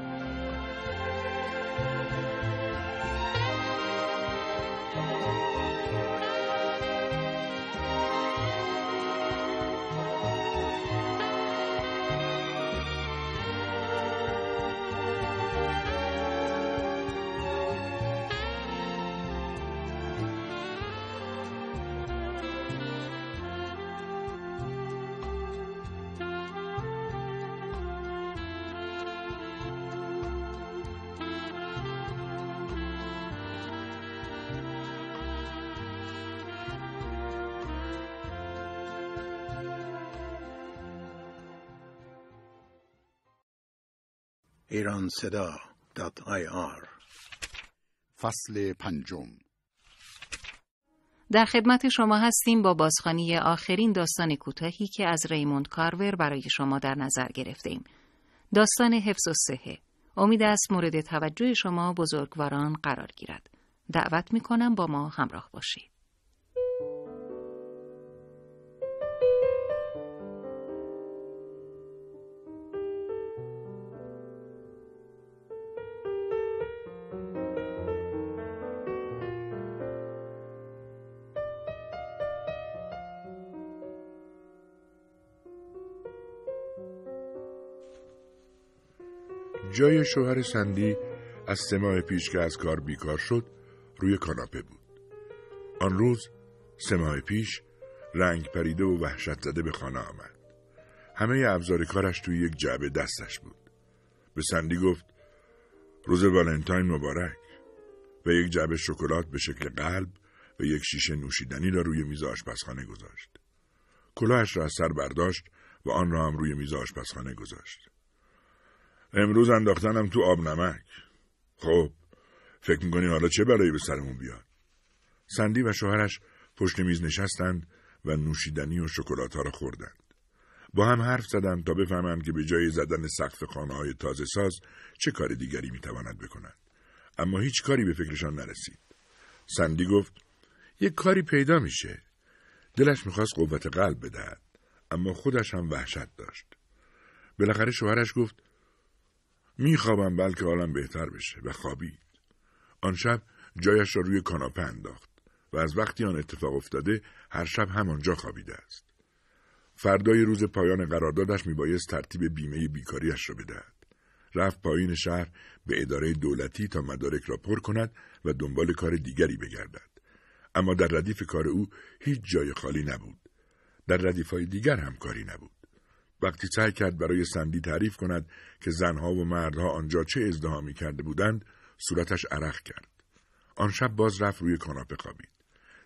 Iranseda.ir فصل 5. در خدمت شما هستیم با بازخوانی آخرین داستان کوتاهی که از ریموند کارور برای شما در نظر گرفتیم. داستان حفظ الصحه. امید است مورد توجه شما بزرگواران قرار گیرد. دعوت می‌کنم با ما همراه باشید. جای شوهر سندی از 3 ماه پیش که از کار بیکار شد روی کاناپه بود. آن روز 3 ماه پیش رنگ پریده و وحشت زده به خانه آمد. همه ابزار کارش توی یک جعبه دستش بود. به سندی گفت روز والنتاین مبارک و یک جعبه شکلات به شکل قلب و یک شیشه نوشیدنی را روی میز آشپزخانه گذاشت. کلاهش را از سر برداشت و آن را هم روی میز آشپزخانه گذاشت. امروز انداختنم تو آب نمک. خب فکر میکنی حالا چه بلایی به سرمون بیاد؟ سندی و شوهرش پشت میز نشستند و نوشیدنی و شکلات ها را خوردند. با هم حرف زدند تا بفهمند که به جای زدن سقف خانه‌های تازه ساز چه کار دیگری میتواند بکنند. اما هیچ کاری به فکرشان نرسید. سندی گفت یک کاری پیدا میشه. دلش میخواست قوت قلب بدهد، اما خودش هم وحشت داشت. بالاخره شوهرش گفت میخوابم بلکه حالم بهتر بشه و خوابید. آن شب جایش را روی کاناپه انداخت و از وقتی آن اتفاق افتاده هر شب همانجا خوابیده است. فردای روز پایان قراردادش میبایست ترتیب بیمه بیکاریش را بدهد. رفت پایین شهر به اداره دولتی تا مدارک را پر کند و دنبال کار دیگری بگردد. اما در ردیف کار او هیچ جای خالی نبود. در ردیف‌های دیگر هم کاری نبود. وقتی سعی کرد برای سندی تعریف کند که زنها و مردها آنجا چه ازدحامی کرده بودند، صورتش عرق کرد. آن شب باز رفت روی کاناپه خوابید.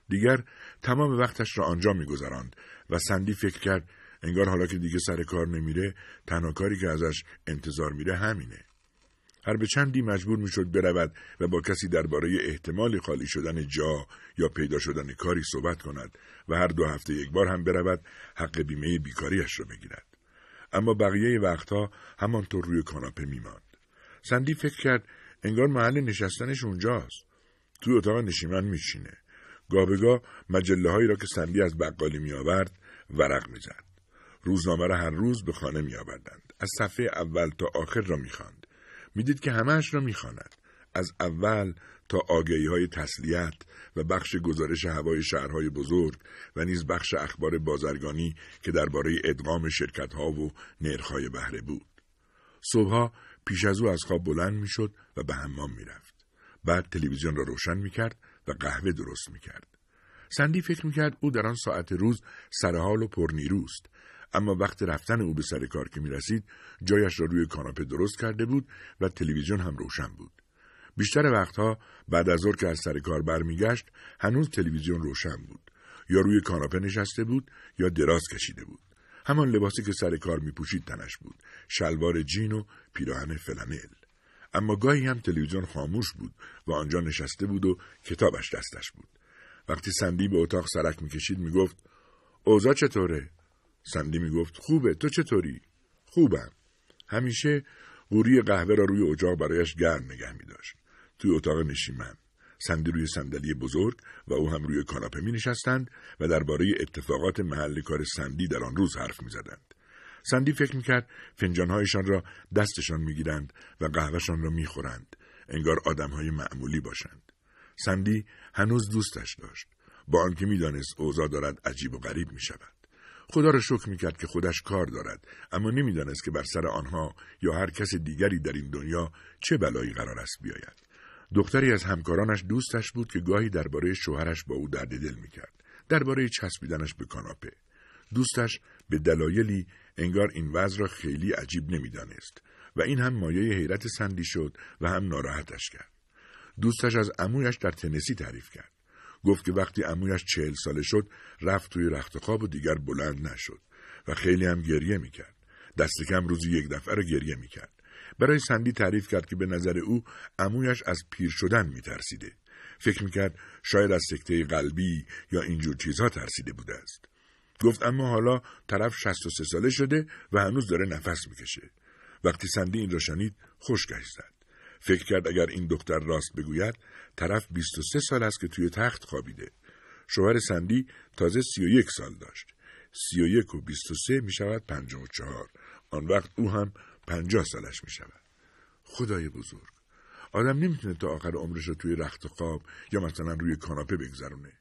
دیگر تمام وقتش را آنجا می‌گذراند و سندی فکر کرد انگار حالا که دیگه سر کار نمیره، تنها کاری که ازش انتظار میره همینه. هر به چندی مجبور میشد برود و با کسی درباره احتمال خالی شدن جا یا پیدا شدن کاری صحبت کند و هر 2 هفته یک بار هم برود حق بیمه بیکاریش را بگیرد. اما بقیه وقتها همانطور روی کاناپه میماند. سندی فکر کرد انگار محل نشستنش اونجاست. توی اتاق نشیمن میشینه. گاه به گاه مجله‌هایی را که سندی از بقالی میآورد ورق میزد. روزنامه را هر روز به خانه میآوردند. از صفحه اول تا آخر را میخواند. میدید که همه‌اش را میخواند. از اول تا آگهی‌های تسلیت و بخش گزارش هوای شهرهای بزرگ و نیز بخش اخبار بازرگانی که درباره ادغام شرکت‌ها و نرخ‌های بهره بود. صبحها پیش از او از خواب بلند میشد و به حمام میرفت. بعد تلویزیون را روشن میکرد و قهوه درست میکرد. سندی فکر میکرد او در آن ساعت روز سرحال و پرنیروست، اما وقت رفتن او به سر کار که میرسید جایش را روی کاناپه درست کرده بود و تلویزیون هم روشن بود. بیشتر وقتها بعد از ظهر که از سر کار برمیگشت هنوز تلویزیون روشن بود. یا روی کاناپه نشسته بود یا دراز کشیده بود. همان لباسی که سر کار میپوشید تنش بود، شلوار جین و پیراهن فلانل. اما گاهی هم تلویزیون خاموش بود و آنجا نشسته بود و کتابش دستش بود. وقتی سندی به اتاق سرک میکشید میگفت اوضاع چطوره؟ سندی میگفت خوبه، تو چطوری؟ خوبم. همیشه قوری قهوه را روی اجاق برایش گرم نگه می‌داشت. توی اتاق نشیمن سندی روی صندلی بزرگ و او هم روی کاناپه می‌نشستند و درباره اتفاقات محل کار سندی در آن روز حرف می‌زدند. سندی فکر می‌کرد فنجان‌هایشان را دستشان می‌گیرند و قهوه‌شان را می‌خورند، انگار آدم‌های معمولی باشند. سندی هنوز دوستش داشت، با آنکه می‌دانست اوضاع دارد عجیب و غریب می‌شود. خدا را شکر می‌کرد که خودش کار دارد، اما نمی‌دانست که بر سر آنها یا هر کس دیگری در این دنیا چه بلایی قرار است بیاید. دختری از همکارانش دوستش بود که گاهی درباره شوهرش با او درد دل می‌کرد، درباره چسبیدنش به کاناپه. دوستش به دلایلی انگار این وضع را خیلی عجیب نمی‌دانست و این هم مایه حیرت سندی شد و هم ناراحتش کرد. دوستش از عمویش در تنسی تعریف کرد. گفت که وقتی عمویش 40 ساله شد رفت توی رخت خواب و دیگر بلند نشد و خیلی هم گریه میکرد. دست کم روزی 1 دفعه رو گریه میکرد. برای سندی تعریف کرد که به نظر او عمویش از پیر شدن میترسیده. فکر میکرد شاید از سکته قلبی یا اینجور چیزها ترسیده بوده است. گفت اما حالا طرف 63 ساله شده و هنوز داره نفس میکشه. وقتی سندی این را شنید خشکش زد. فکر کرد اگر این دختر راست بگوید طرف 23 سال است که توی تخت خوابیده. شوهر سندی تازه 31 سال داشت. 31 و 23 می شود 54. آن وقت او هم 50 سالش می شود. خدای بزرگ. آدم نمیتونه تا آخر عمرش رو توی رخت خواب یا مثلا روی کاناپه بگذرونه.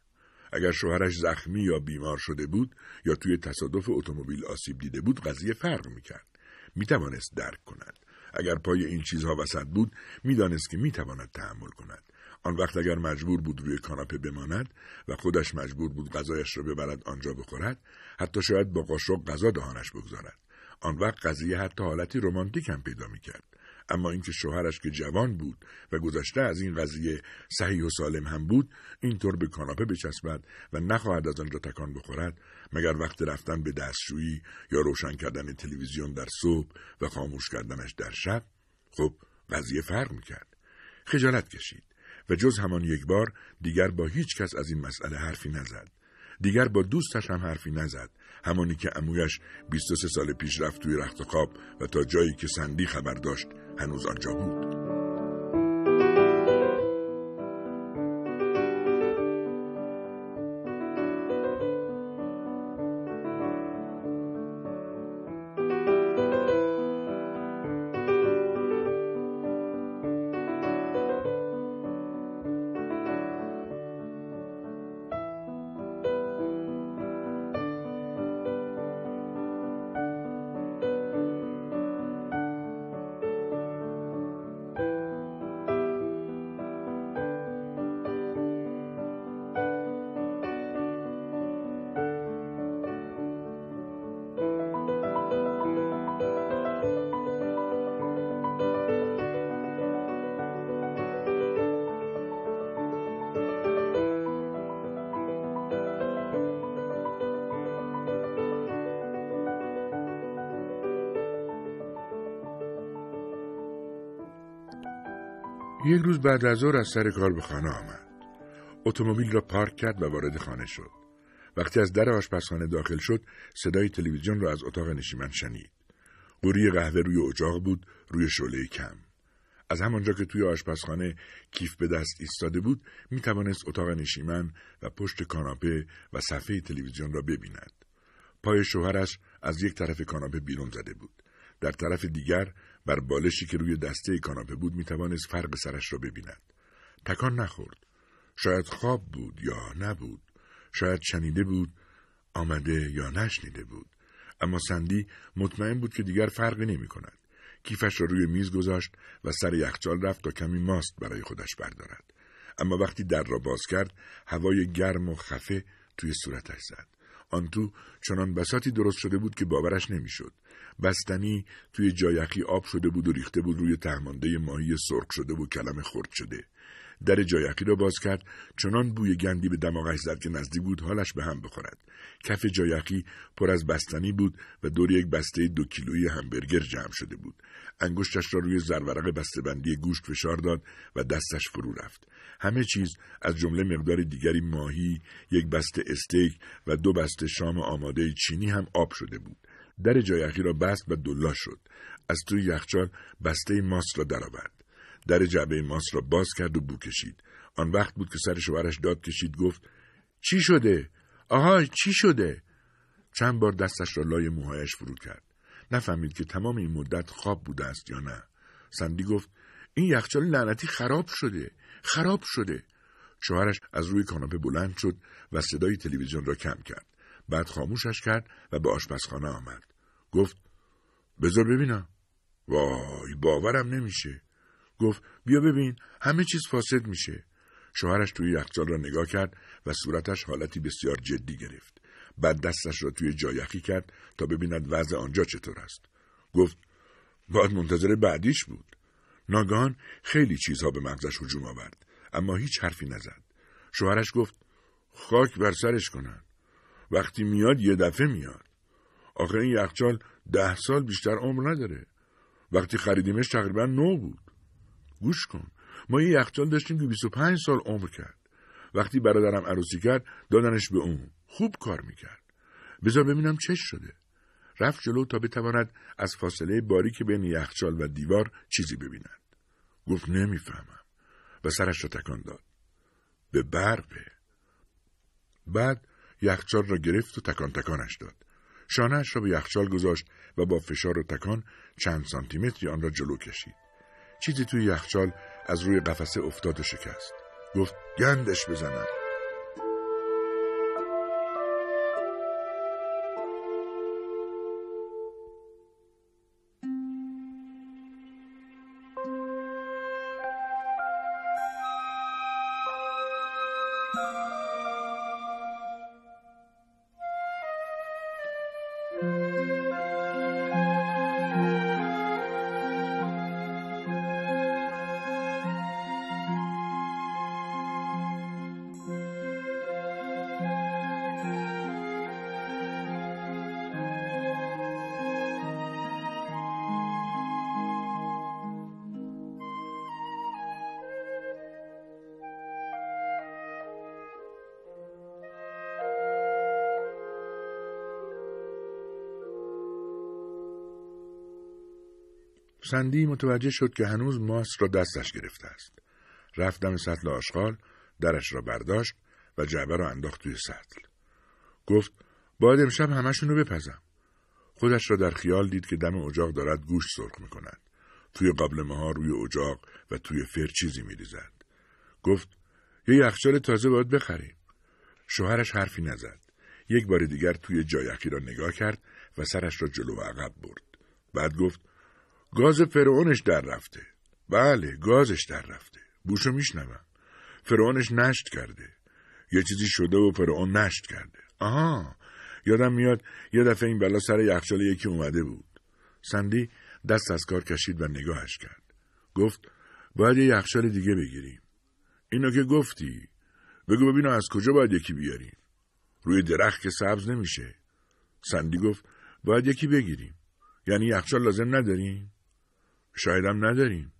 اگر شوهرش زخمی یا بیمار شده بود یا توی تصادف اتومبیل آسیب دیده بود قضیه فرق میکرد. میتوانست درک کند. اگر پای این چیزها وسط بود میدانست که میتواند تحمل کند. آن وقت اگر مجبور بود روی کاناپه بماند و خودش مجبور بود غذایش را ببرد آنجا بخورد، حتی شاید با قاشق غذا دهانش بگذارد، آن وقت قضیه حتی حالتی رمانتیک هم پیدا میکرد. اما اینکه شوهرش که جوان بود و گذشته از این قضیه صحیح و سالم هم بود، اینطور به کاناپه بچسبد و نخواهد از آنجا تکان بخورد مگر وقت رفتن به دستشویی یا روشن کردن تلویزیون در صبح و خاموش کردنش در شب، خب قضیه فرق میکرد. خجالت کشید و جز همان 1 بار دیگر با هیچ کس از این مسئله حرفی نزد. دیگر با دوستش هم حرفی نزد، همانی که عمویش 23 سال پیش رفت توی رخت خواب و تا جایی که سندی خبر داشت هنوز آنجا بود. یک روز بعد از ظهر از سر کار به خانه آمد. اتومبیل را پارک کرد و وارد خانه شد. وقتی از در آشپزخانه داخل شد، صدای تلویزیون را از اتاق نشیمن شنید. قوری قهوه روی اجاق بود، روی شعله کم. از همانجا که توی آشپزخانه کیف به دست ایستاده بود، می توانست اتاق نشیمن و پشت کاناپه و صفحه تلویزیون را ببیند. پای شوهرش از یک طرف کاناپه بیرون زده بود. در طرف دیگر بر بالشی که روی دسته کاناپه بود می توانست فرق سرش را ببیند. تکان نخورد. شاید خواب بود یا نبود. شاید شنیده بود، آمده یا نشنیده بود. اما سندی مطمئن بود که دیگر فرقی نمی کند. کیفش را روی میز گذاشت و سر یخچال رفت تا کمی ماست برای خودش بردارد. اما وقتی در را باز کرد، هوای گرم و خفه توی صورتش زد. آن تو چنان بساطی درست شده بود که باورش نمیشد. بستنی توی جای یخی آب شده بود و ریخته بود روی تهمانده ماهی سرخ شده و کلم خرد شده. در جایقی را باز کرد، چنان بوی گندی به دماغش زد که نزدیک بود حالش به هم بخورد. کف جایقی پر از بستنی بود و دور یک بسته 2 کیلویی همبرگر جمع شده بود. انگشتش را روی زرورق بسته‌بندی گوشت فشار داد و دستش فرو رفت. همه چیز از جمله مقدار دیگری ماهی، 1 بسته استیک و 2 بسته شام آماده چینی هم آب شده بود. در جایقی را بست و دلا شد. از توی یخچال بسته ماست را درآورد. در جعبه ماست را باز کرد و بو کشید. آن وقت بود که سر شوهرش داد کشید، گفت: چی شده؟ آهای، چی شده؟ چند بار دستش را لای موهایش فرو کرد. نفهمید که تمام این مدت خواب بوده است یا نه. سندی گفت: این یخچال لعنتی خراب شده. شوهرش از روی کاناپه بلند شد و صدای تلویزیون را کم کرد. بعد خاموشش کرد و به آشپزخانه آمد. گفت: بذار ببینم. وای، باورم نمیشه. گفت: بیا ببین، همه چیز فاسد میشه. شوهرش توی یخچال را نگاه کرد و صورتش حالتی بسیار جدی گرفت. بعد دستش را توی جایقی کرد تا ببیند وضع آنجا چطور است. گفت: باید منتظر بعدیش بود. ناگهان خیلی چیزها به مغزش هجوم آورد، اما هیچ حرفی نزد. شوهرش گفت: خاک بر سرش کنن. وقتی میاد یه دفعه میاد. آخه این یخچال 10 سال بیشتر عمر نداره. وقتی خریدیمش تقریبا نو بود. گوش کن، ما یه یخچال داشتیم که 25 سال عمر کرد. وقتی برادرم عروسی کرد دادنش به اون. خوب کار میکرد. بذار ببینم چش شده. رفت جلو تا بتواند از فاصله باریک بین یخچال و دیوار چیزی ببیند. گفت: نمیفهمم و سرش را تکان داد. به برقه. بعد یخچال را گرفت و تکانش داد. شانه‌اش را به یخچال گذاشت و با فشار و تکان چند سانتیمتری آن را جلو کشید. چیزی توی یخچال از روی قفسه افتاد و شکست. گفت: گندش بزنم. سندی متوجه شد که هنوز ماست را دستش گرفته است. رفت دم سطل آشغال، درش را برداشت و جعبه را انداخت توی سطل. گفت: باید امشب همشون رو بپزم. خودش را در خیال دید که دم اجاق دارد گوشت سرخ می‌کند. توی قابلمه ها روی اجاق و توی فر چیزی می‌ریزد. گفت: یه یخچال تازه باید بخریم. شوهرش حرفی نزد. یک بار دیگر توی جایقی را نگاه کرد و سرش را جلو و عقب برد. بعد گفت: گاز فرعونش در رفته. بله، گازش در رفته. بوشو میشنوم. فرعونش نشت کرده. یه چیزی شده و فرعون نشت کرده. آها، یادم میاد یه دفعه این بلا سر یخچال یکی اومده بود. سندی دست از کار کشید و نگاهش کرد. گفت: باید یه یخچال دیگه بگیریم. اینو که گفتی. بگو ببینم از کجا باید یکی بیاریم. روی درخت که سبز نمیشه. سندی گفت: باید یکی بگیریم. یعنی یخچال لازم نداریم؟ شایدم نداریم.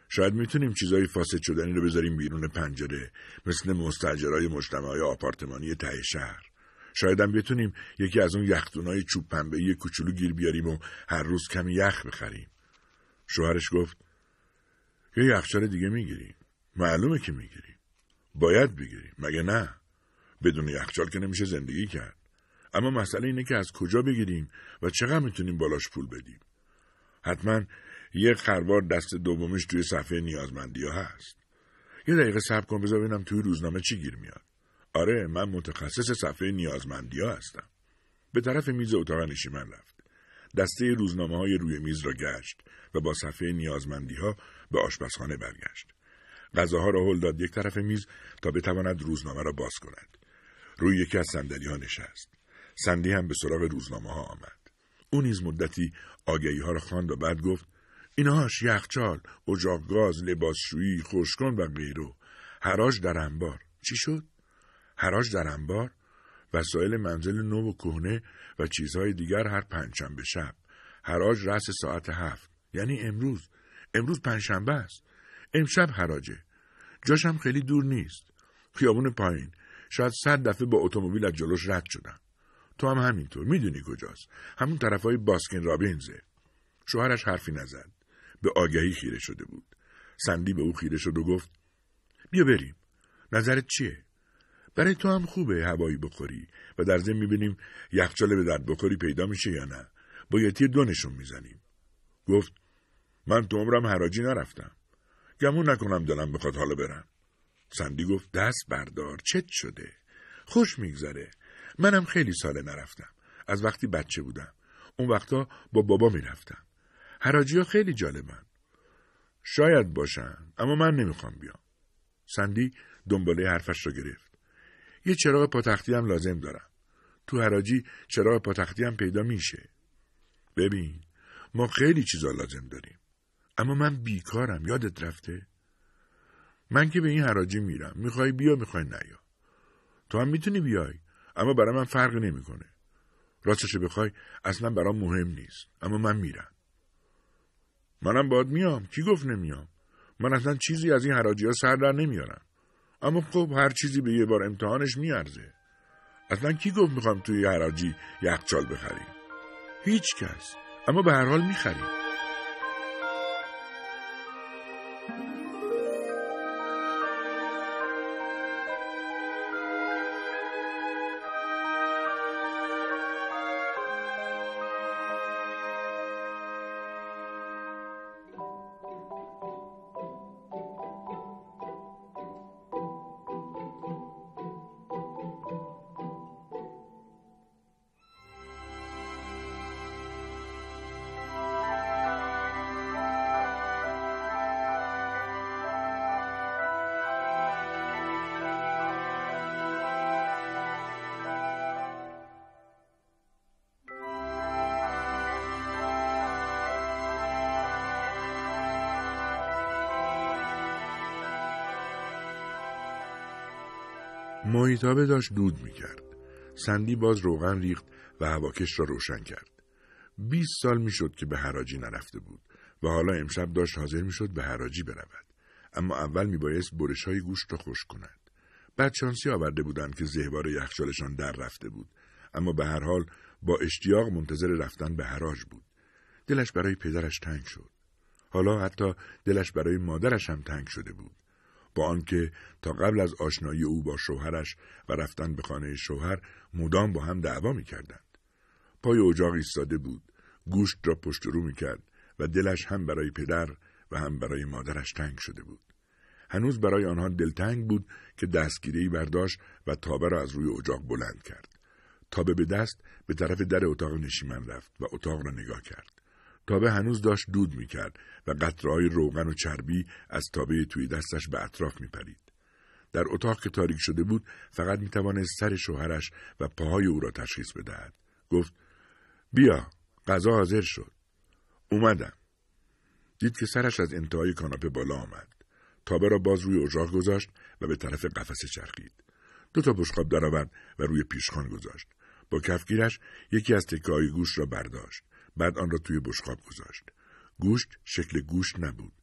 شاید میتونیم چیزای فاسد شدنی رو بذاریم بیرون پنجره، مثل مستاجرای مجتمعای آپارتمانی ته شهر. شایدم بتونیم یکی از اون یخدونای چوب پنبه‌ای کوچولو گیر بیاریم و هر روز کمی یخ بخریم. شوهرش گفت: یه یخچال دیگه میگیریم. معلومه که میگیریم. باید بگیریم، مگه نه؟ بدون یخچال که نمیشه زندگی کرد. اما مسئله اینه که از کجا بگیریم و چقدر میتونیم بالاش پول بدیم. حتما یه خروار دست دومش توی صفحه نیازمندی ها هست. یه دقیقه صبر کن بذار ببینم توی روزنامه چی گیر میاد. آره، من متخصص صفحه نیازمندی ها هستم. به طرف میز اتاق نشیمن رفت. دسته روزنامه های روی میز را گشت و با صفحه نیازمندی ها به آشپزخانه برگشت. غذاها را هل داد یک طرف میز تا بتواند روزنامه را باز کند. روی یکی از صندلی ها نشست. سندی هم به سراغ روزنامه ها آمد. او نیز مدتی آگهی ها را خواند و بعد گفت: اینهاش یخچال، اجاق گاز، لباسشویی، خشک‌کن و غیره. حراج در انبار. چی شد؟ حراج در انبار؟ وسایل منزل نو و کهنه و چیزهای دیگر هر پنجشنبه شب. حراج رأس ساعت 7. یعنی امروز پنجشنبه است. امشب حراجه. جاشم خیلی دور نیست. خیابون پایین. شاید 100 دفعه با اتومبیل از جلوش رد شدم. تو هم همینطور. میدونی کجاست؟ همون طرفای باسکین رابینزه. شوهرش حرفی نزد. به آگهی خیره شده بود. سندی به او خیره شد و گفت بیا بریم. نظرت چیه؟ برای تو هم خوبه هوایی بخوری و در ضمن میبینیم یخچال به درد بخوری پیدا میشه یا نه. با یتی دونشون میزنیم. گفت من تو عمرم حراجی نرفتم. گمون نکنم دلم بخواد حالا برم. سندی گفت دست بردار، چت شده. خوش میگذره. منم خیلی ساله نرفتم. از وقتی بچه بودم. اون وقتا با بابا میرفتم. حراجی ها خیلی جالبن. شاید باشن، اما من نمیخوام بیام. سندی دنباله حرفش رو گرفت. یه چراغ پاتختی هم لازم دارم. تو حراجی چراغ پاتختی هم پیدا میشه. ببین، ما خیلی چیزا لازم داریم. اما من بیکارم، یادت رفته؟ من که به این حراجی میرم. میخوای بیا، میخوای نیا. تو هم میتونی بیای، اما برای من فرقی نمیکنه. راستش بخوای اصلا برام مهم نیست، اما من میرم. منم باید میام. کی گفت نمیام؟ من اصلا چیزی از این حراجی ها سر در نمیارم. اما خب هر چیزی به یه بار امتحانش میارزه. اصلا کی گفت میخوام توی حراجی یخچال بخریم؟ هیچ کس. اما به هر حال میخریم. ماهیتابه داشت دود میکرد. سندی باز روغن ریخت و هواکش را روشن کرد. 20 سال میشد که به حراجی نرفته بود و حالا امشب داشت حاضر میشد به حراجی برود. اما اول میبایست برش‌های گوشت را خشک کند. بعد شانسی آورده بودند که زهوار یخچالشان در رفته بود، اما به هر حال با اشتیاق منتظر رفتن به حراج بود. دلش برای پدرش تنگ شد. حالا حتی دلش برای مادرش هم تنگ شده بود. با آنکه تا قبل از آشنایی او با شوهرش و رفتن به خانه شوهر مدام با هم دعوا می‌کردند. پای اجاق ایستاده بود، گوشت را پشت رو می‌کرد و دلش هم برای پدر و هم برای مادرش تنگ شده بود. هنوز برای آنها دلتنگ بود که دستگیره‌ای برداشت و تابه را از روی اجاق بلند کرد. تابه به دست به طرف در اتاق نشیمن رفت و اتاق را نگاه کرد. تابه هنوز داشت دود میکرد و قطره‌های روغن و چربی از تابه توی دستش به اطراف میپرید. در اتاق که تاریک شده بود فقط میتوانست سر شوهرش و پاهای او را تشخیص بدهد. گفت بیا، غذا حاضر شد. اومدم. دید که سرش از انتهای کاناپه بالا آمد. تابه را باز روی اجاق گذاشت و به طرف قفسه چرخید. 2 بشقاب درآورد و روی پیشخوان گذاشت. با کفگیرش یکی از تکه‌های گوشت را برداشت. بعد آن را توی بشقاب گذاشت. گوشت شکل گوشت نبود.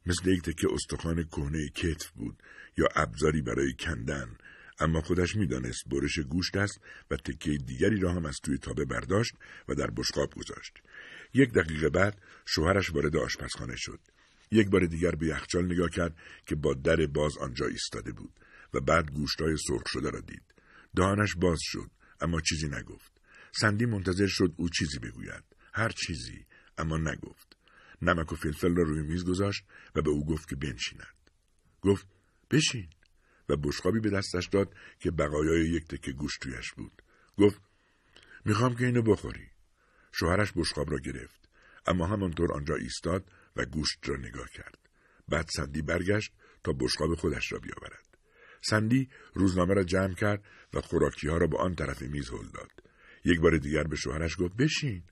مثل یک تکه استخوان کهنه کتف بود یا ابزاری برای کندن، اما خودش می‌دانست برش گوشت است و تکه دیگری را هم از توی تابه برداشت و در بشقاب گذاشت. 1 دقیقه بعد شوهرش وارد آشپزخانه شد. 1 بار دیگر به یخچال نگاه کرد که با در باز آنجا ایستاده بود و بعد گوشت‌های سرخ شده را دید. دهانش باز شد اما چیزی نگفت. سندی منتظر شد او چیزی بگوید. هر چیزی، اما نگفت. نمک و فلفل را روی میز گذاشت و به او گفت که بنشیند. گفت بشین و بشقابی به دستش داد که بقایای 1 تکه گوشت تویش بود. گفت میخوام که اینو بخوری. شوهرش بشقاب را گرفت، اما همانطور آنجا ایستاد و گوشت را نگاه کرد. بعد سندی برگشت تا بشقاب خودش را بیاورد. سندی روزنامه را جمع کرد و خوراکی‌ها را به آن طرف میز هل داد. 1 بار دیگر به شوهرش گفت بشین.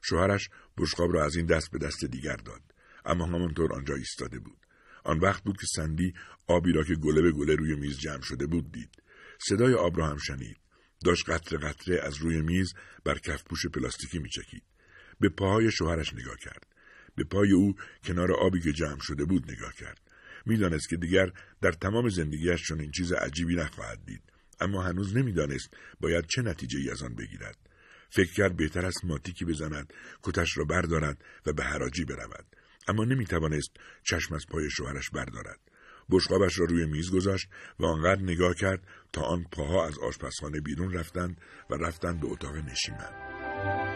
شوهرش بشقاب را از این دست به دست دیگر داد، اما همانطور آنجا ایستاده بود. آن وقت بود که سندی آبی را که گله به گله روی میز جمع شده بود دید. صدای آب را هم شنید. داشت قطره قطره از روی میز بر کفپوش پلاستیکی میچکید. به پاهای شوهرش نگاه کرد. به پای او کنار آبی که جمع شده بود نگاه کرد. میدانست که دیگر در تمام زندگیش چنین چیز عجیبی نخواهد دید، اما هنوز نمیدانست باید چه نتیجه‌ای از آن بگیرد. فکر کرد بهتر است ماتیکی بزند، کتش را بردارد و به حراجی برود، اما نمیتوانست چشم از پای شوهرش بردارد. بشقابش را روی میز گذاشت و آنقدر نگاه کرد تا آن پاها از آشپزخانه بیرون رفتند و رفتند به اتاق نشیمن.